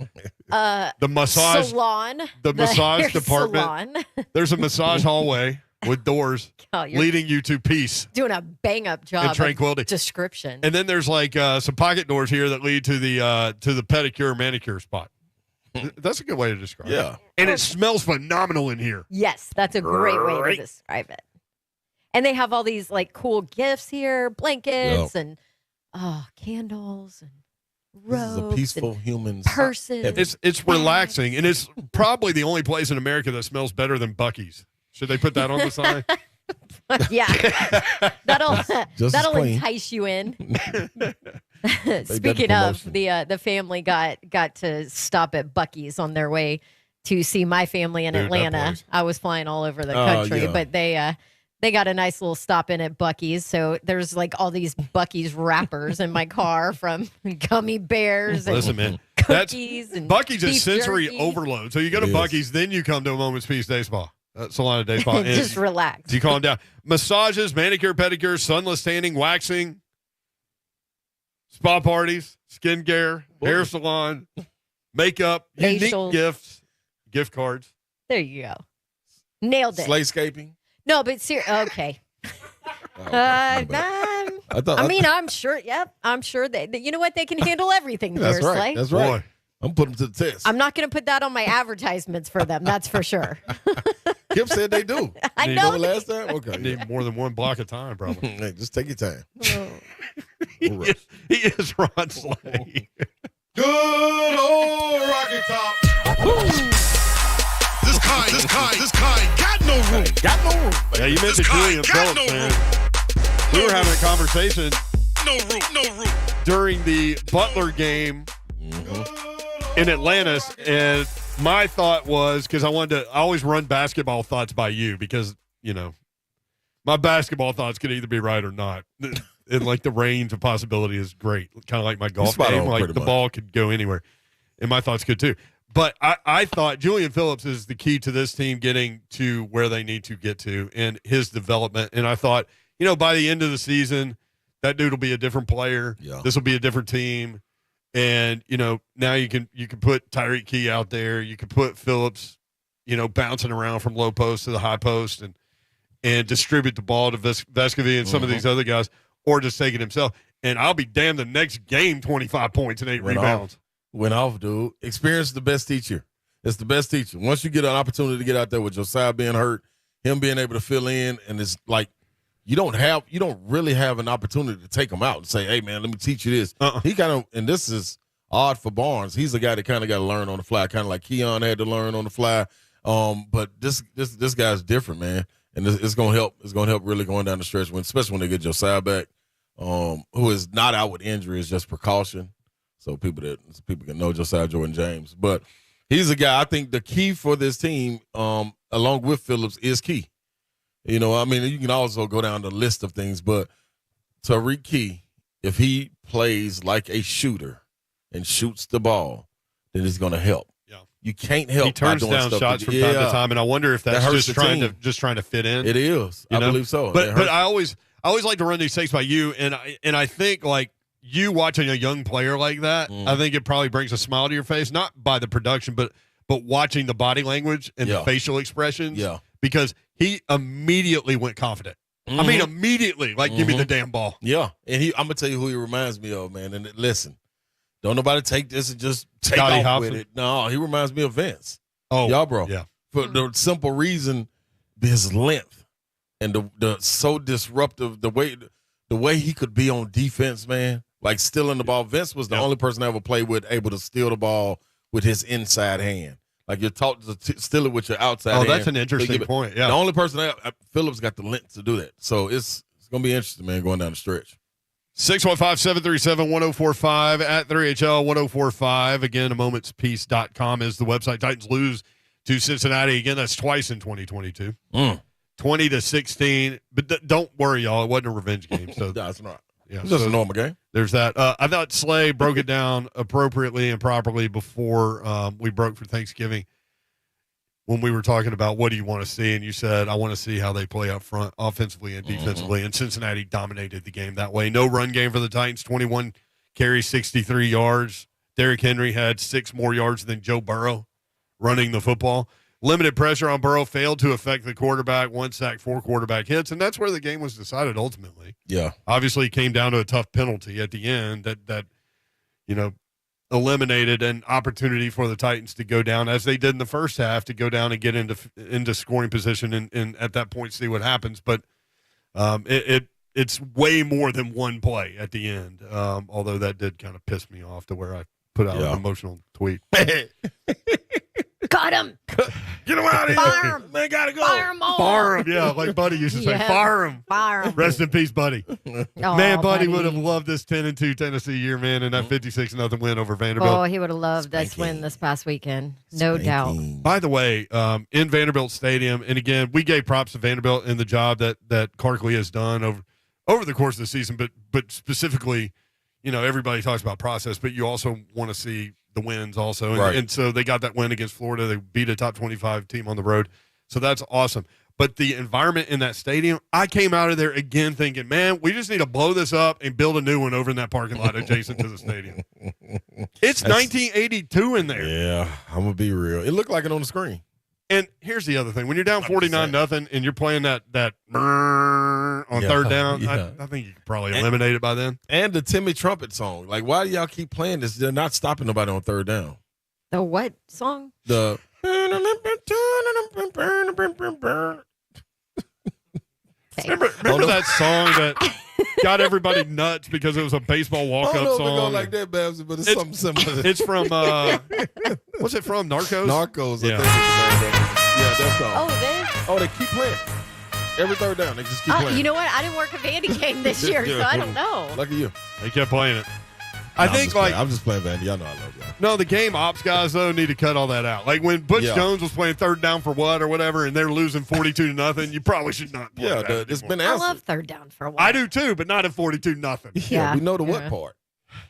The massage salon. The massage hair department. Salon. There's a massage hallway with doors you're leading you to peace doing a bang up job and tranquility. of description. And then there's like some pocket doors here that lead to the pedicure manicure spot. That's a good way to describe it. And it smells phenomenal in here. Yes, that's a great way to describe it. And they have all these like cool gifts here, blankets and candles and robes. This is a peaceful human purses. It's relaxing, and it's probably the only place in America that smells better than Buc-ee's. Should they put that on the sign? Yeah, that'll clean. entice you in. Speaking of, the family got to stop at Buc-ee's on their way to see my family in Atlanta. I was flying all over the country, but they got a nice little stop in at Buc-ee's. So there's like all these Buc-ee's wrappers in my car from gummy bears and cookies and Buc-ee's is beef sensory jerky. overload. So you go to Buc-ee's, then you come to a Moment's Peace Day Spa. Salon and Day Spa. Just relax. You calm down. Massages, manicure, pedicure, sunless tanning, waxing, spa parties, skincare, hair salon, makeup, unique Facials. gifts, gift cards. There you go. Nailed it. Slayscaping. No, but okay. I'm sure. Yep, I'm sure that you know what, they can handle everything. That's there, right. Slay. That's right. Boy. I'm putting them to the test. I'm not going to put that on my advertisements for them. That's for sure. Kip said they do. I know. Remember last time? Okay. Need more than one block of time, probably. Hey, just take your time. He is Ron Slay. Good old Rocky Top. This kind got no room. Got no room. Yeah, you mentioned Julian Phillips, man. We were having a conversation. No room. During the Butler game in Atlanta, and my thought was, because I always run basketball thoughts by you, because, you know, my basketball thoughts could either be right or not. And like the range of possibility is great. Kind of like my golf game. Like the ball could go anywhere. And my thoughts could too. But I thought Julian Phillips is the key to this team getting to where they need to get to and his development. And I thought, by the end of the season, that dude will be a different player. Yeah. This will be a different team. And, now you can put Tyreek Key out there. You can put Phillips, bouncing around from low post to the high post and distribute the ball to Vescovy and some of these other guys, or just take it himself. And I'll be damned, the next game, 25 points and 8 rebounds. Went off, dude. Experience is the best teacher. It's the best teacher. Once you get an opportunity to get out there with Josiah being hurt, him being able to fill in, and it's like you don't really have an opportunity to take him out and say, hey, man, let me teach you this. He kind of, and this is odd for Barnes. He's a guy that kind of got to learn on the fly, kind of like Keon had to learn on the fly. But this guy's different, man. And it's going to help. It's going to help really going down the stretch, especially when they get Josiah back, who is not out with injury. It's just precaution. So people can know Josiah Jordan-James. But he's a guy, I think the key for this team, along with Phillips, is Key. You can also go down the list of things, but Tariq Key, if he plays like a shooter and shoots the ball, then it's going to help. Yeah. You can't help. He turns by doing down stuff shots from time to time, and I wonder if that's just trying to fit in. It is. I believe so. But I always like to run these takes by you, and I think like you watching a young player like that, I think it probably brings a smile to your face, not by the production, but watching the body language and the facial expressions. Yeah. Because he immediately went confident. I mean, immediately, give me the damn ball. Yeah. And I'm going to tell you who he reminds me of, man. And listen, don't nobody take this and just take Scotty off Hobson. with it. No, he reminds me of Vince. Oh, y'all, bro. Yeah. For the simple reason, his length and the so disruptive, the way he could be on defense, man. Like stealing the ball. Vince was the only person I ever played with able to steal the ball with his inside hand. Like you're taught to steal it with your outside hand. Oh, that's an interesting point. Yeah. The only person Phillips got the length to do that. So it's going to be interesting, man, going down the stretch. 615-737-1045 at 3HL1045. Again, momentspeace.com is the website. Titans lose to Cincinnati. Again, that's twice in 2022. 20-16. But don't worry, y'all. It wasn't a revenge game. So no, it's not. Yeah, it's just a normal game. There's that. I thought Slay broke it down appropriately and properly before we broke for Thanksgiving when we were talking about what do you want to see, and you said, I want to see how they play up front offensively and defensively, and Cincinnati dominated the game that way. No run game for the Titans, 21 carries, 63 yards. Derrick Henry had 6 more yards than Joe Burrow running the football. Limited pressure on Burrow, failed to affect the quarterback, 1 sack, 4 quarterback hits, and that's where the game was decided ultimately. Yeah. Obviously, it came down to a tough penalty at the end that eliminated an opportunity for the Titans to go down, as they did in the first half, to go down and get into scoring position and at that point see what happens. But it's way more than one play at the end, although that did kind of piss me off to where I put out an emotional tweet. Got him. Get him out of here. Fire him. Man, gotta go. Fire him all. Fire him, yeah, like Buddy used to say. Fire him. Fire him. Rest in peace, Buddy. Man, Buddy would have loved this 10-2 Tennessee year, man, and that 56-0 win over Vanderbilt. Oh, he would have loved this win this past weekend. No doubt. By the way, in Vanderbilt Stadium, and again, we gave props to Vanderbilt in the job that Karkley has done over the course of the season, but specifically, everybody talks about process, but you also want to see the wins also. And, and so they got that win against Florida. They beat a top 25 team on the road. So that's awesome. But the environment in that stadium, I came out of there again thinking, man, we just need to blow this up and build a new one over in that parking lot adjacent to the stadium. It's 1982 in there. Yeah, I'm going to be real. It looked like it on the screen. And here's the other thing. When you're down 49-0 and you're playing that on third down, I think you could probably eliminate it by then. And the Timmy Trumpet song. Like, why do y'all keep playing this? They're not stopping nobody on third down. The what song? The Remember that song that got everybody nuts because it was a baseball walk-up I don't know song? If it go like that, Babs, but it's something similar. It's from, what's it from, Narcos? Narcos, I Yeah. think. Yeah, that's all. Oh, this? Oh, they keep playing. Every third down, they just keep playing. You know what? I didn't work a Vandy game this year, so I don't know. Lucky you. They kept playing it. I'm just playing Vandy. Y'all know I love y'all. No, the game ops guys, though, need to cut all that out. Like when Butch Jones was playing third down for what or whatever, and they're losing 42-0, you probably should not play that it's been I answered. love third down for a while. I do too, but not at 42-0. Yeah, we know the what part.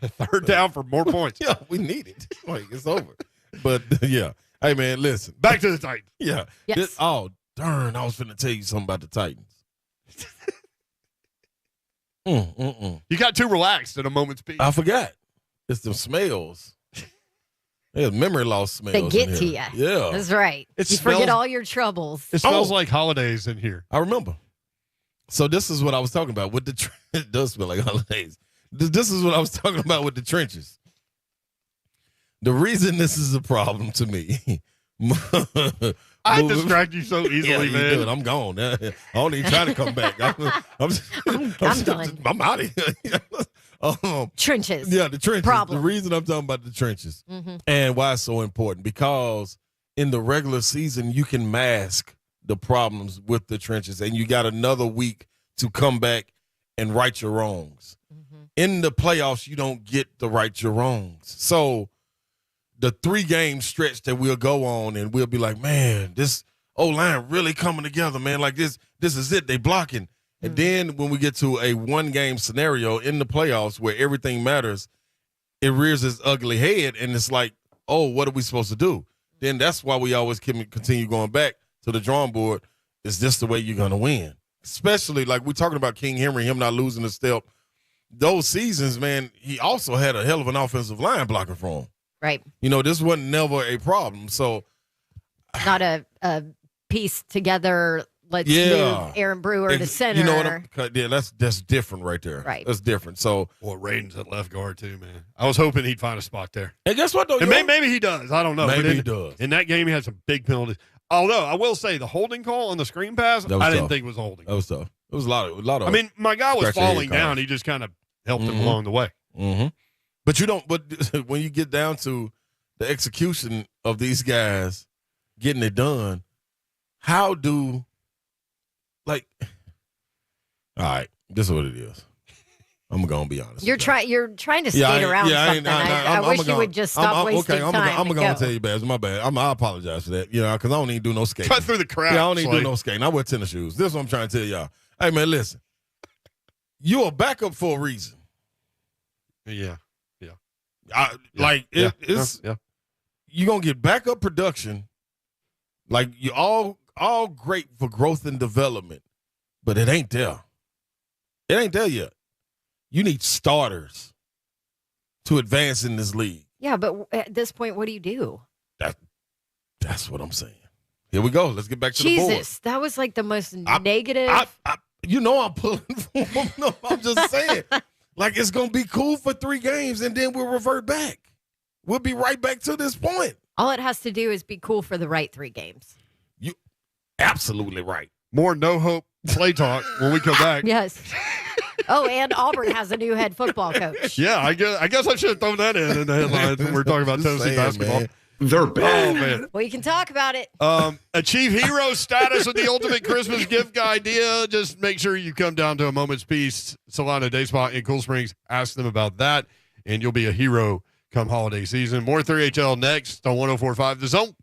Third down for more points. Yeah, we need it. Like, it's over. But yeah. Hey man, listen. Back to the Titans. Yeah. Yes. Oh, darn. I was finna tell you something about the Titans. You got too relaxed at a moment's peace. I forgot. It's the smells. There's memory loss smells. They get in to you. here. Yeah. That's right. It You smells- forget all your troubles. It smells like holidays in here. I remember. So this is what I was talking about with the it does smell like holidays. This is what I was talking about with the trenches. The reason this is a problem to me. I distract you so easily, yeah, you man. do it. I'm gone. I don't even try to come back. I'm done. I'm out of here. Trenches. Yeah, the trenches. Problem. The reason I'm talking about the trenches Mhm. and why it's so important, because in the regular season, you can mask the problems with the trenches, and you got another week to come back and right your wrongs. In the playoffs, you don't get to right your wrongs. So the 3-game stretch that we'll go on and we'll be like, man, this O-line really coming together, man. Like this is it. They blocking. And then when we get to a 1-game scenario in the playoffs where everything matters, it rears its ugly head, and it's like, oh, what are we supposed to do? Then that's why we always continue going back to the drawing board. Is this the way you're going to win? Especially like we're talking about King Henry, him not losing a step. Those seasons, man, he also had a hell of an offensive line blocking for him. Right. You know, this wasn't never a problem. So, Not a piece together. Let's move Aaron Brewer to center. You know what? Yeah, that's different right there. Right. That's different. So, well, Raiden's at left guard too, man. I was hoping he'd find a spot there. And guess what, though? And maybe he does. I don't know. Maybe But he does. In that game, he had some big penalties. Although I will say the holding call on the screen pass, I didn't tough. think it was a holding. That was tough. It was a lot of. I mean, my guy was scratch your head falling calls. down. He just kind of helped him along the way. Mm-hmm. But you don't. But when you get down to the execution of these guys getting it done, how do like? All right, this is what it is. I'm gonna be honest. You're trying to skate around something. I wish you would just stop wasting time. I'm and gonna go. tell you, Babs. My bad. I apologize for that. You know, because I don't even do no skating. Cut through the crowd. Yeah, I don't even do no skating. I wear tennis shoes. This is what I'm trying to tell y'all. Hey, man, listen. You're a backup for a reason. Yeah. It's you're gonna get backup production. Like you all great for growth and development, but it ain't there. It ain't there yet. You need starters to advance in this league. Yeah, but at this point, what do you do? That's what I'm saying. Here we go. Let's get back to the board. Jesus, that was like the most negative. You know I'm pulling for him. No, I'm just saying. Like, it's going to be cool for 3 games, and then we'll revert back. We'll be right back to this point. All it has to do is be cool for the right 3 games. You absolutely right. More no hope play talk when we come back. Yes. Oh, and Auburn has a new head football coach. Yeah, I guess I should have thrown that in the headlines when we're talking about Tennessee basketball. Man. They're bad. Oh, man. Well, you can talk about it. Achieve hero status with the ultimate Christmas gift idea. Just make sure you come down to a Moment's Peace Salon and Day Spa in Cool Springs. Ask them about that, and you'll be a hero come holiday season. More 3HL next on 104.5 The Zone.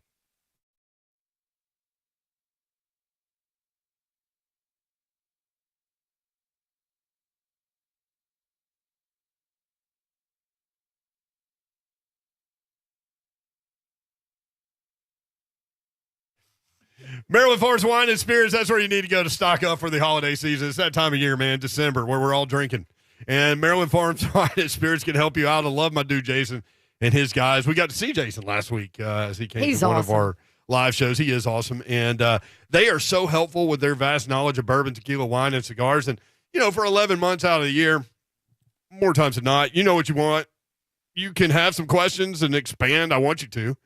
Maryland Farms Wine and Spirits, that's where you need to go to stock up for the holiday season. It's that time of year, man, December, where we're all drinking. And Maryland Farms Wine and Spirits can help you out. I love my dude Jason and his guys. We got to see Jason last week as he came to one of our live shows. He is awesome. And they are so helpful with their vast knowledge of bourbon, tequila, wine, and cigars. And, you know, for 11 months out of the year, more times than not, you know what you want. You can have some questions and expand. I want you to.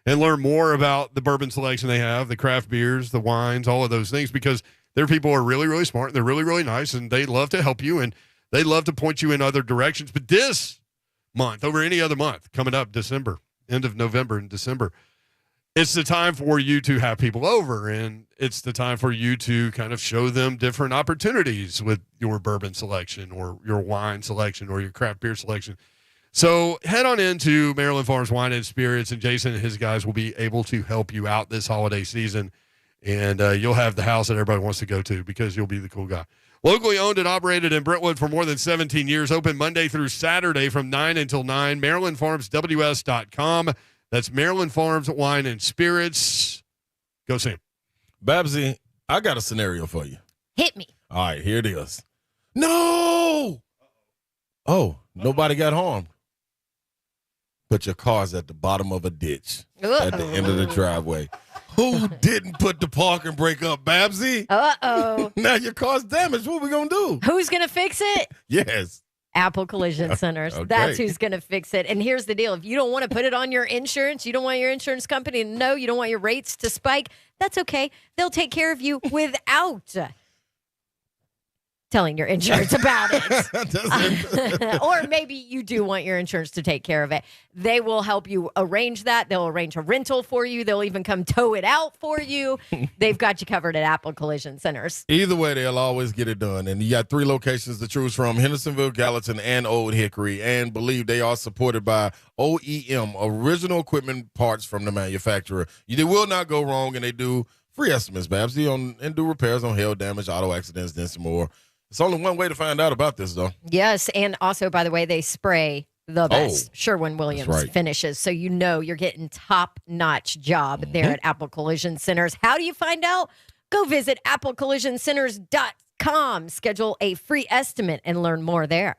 And learn more about the bourbon selection they have, the craft beers, the wines, all of those things, because their people are really, really smart. And they're really, really nice, and they love to help you, and they love to point you in other directions. But this month, over any other month, coming up December, end of November and December, it's the time for you to have people over, and it's the time for you to kind of show them different opportunities with your bourbon selection or your wine selection or your craft beer selection. So head on into Maryland Farms Wine and Spirits, and Jason and his guys will be able to help you out this holiday season, and you'll have the house that everybody wants to go to because you'll be the cool guy. Locally owned and operated in Brentwood for more than 17 years, open Monday through Saturday from 9 until 9, MarylandFarmsWS.com. That's Maryland Farms Wine and Spirits. Go, Sam. Babsy, I got a scenario for you. Hit me. All right, here it is. No! Oh, nobody got harmed. But your car's at the bottom of a ditch at the end of the driveway. Who didn't put the parking brake up, Babsy? Uh-oh. Now your car's damaged. What we going to do? Who's going to fix it? Yes. Apple Collision Centers. Okay. That's who's going to fix it. And here's the deal. If you don't want to put it on your insurance, you don't want your insurance company to know, you don't want your rates to spike, that's okay. They'll take care of you without telling your insurance about it. Or maybe you do want your insurance to take care of it. They will help you arrange that. They'll arrange a rental for you. They'll even come tow it out for you. They've got you covered at Apple Collision Centers. Either way, they'll always get it done. And you got 3 locations to choose from, Hendersonville, Gallatin, and Old Hickory. And believe they are supported by OEM, original equipment parts from the manufacturer. They will not go wrong, and they do free estimates, Babsy, and do repairs on hail damage, auto accidents, and some more. It's only one way to find out about this, though. Yes, and also, by the way, they spray the best Sherwin-Williams finishes, so you know you're getting top-notch job there at Apple Collision Centers. How do you find out? Go visit applecollisioncenters.com. Schedule a free estimate and learn more there.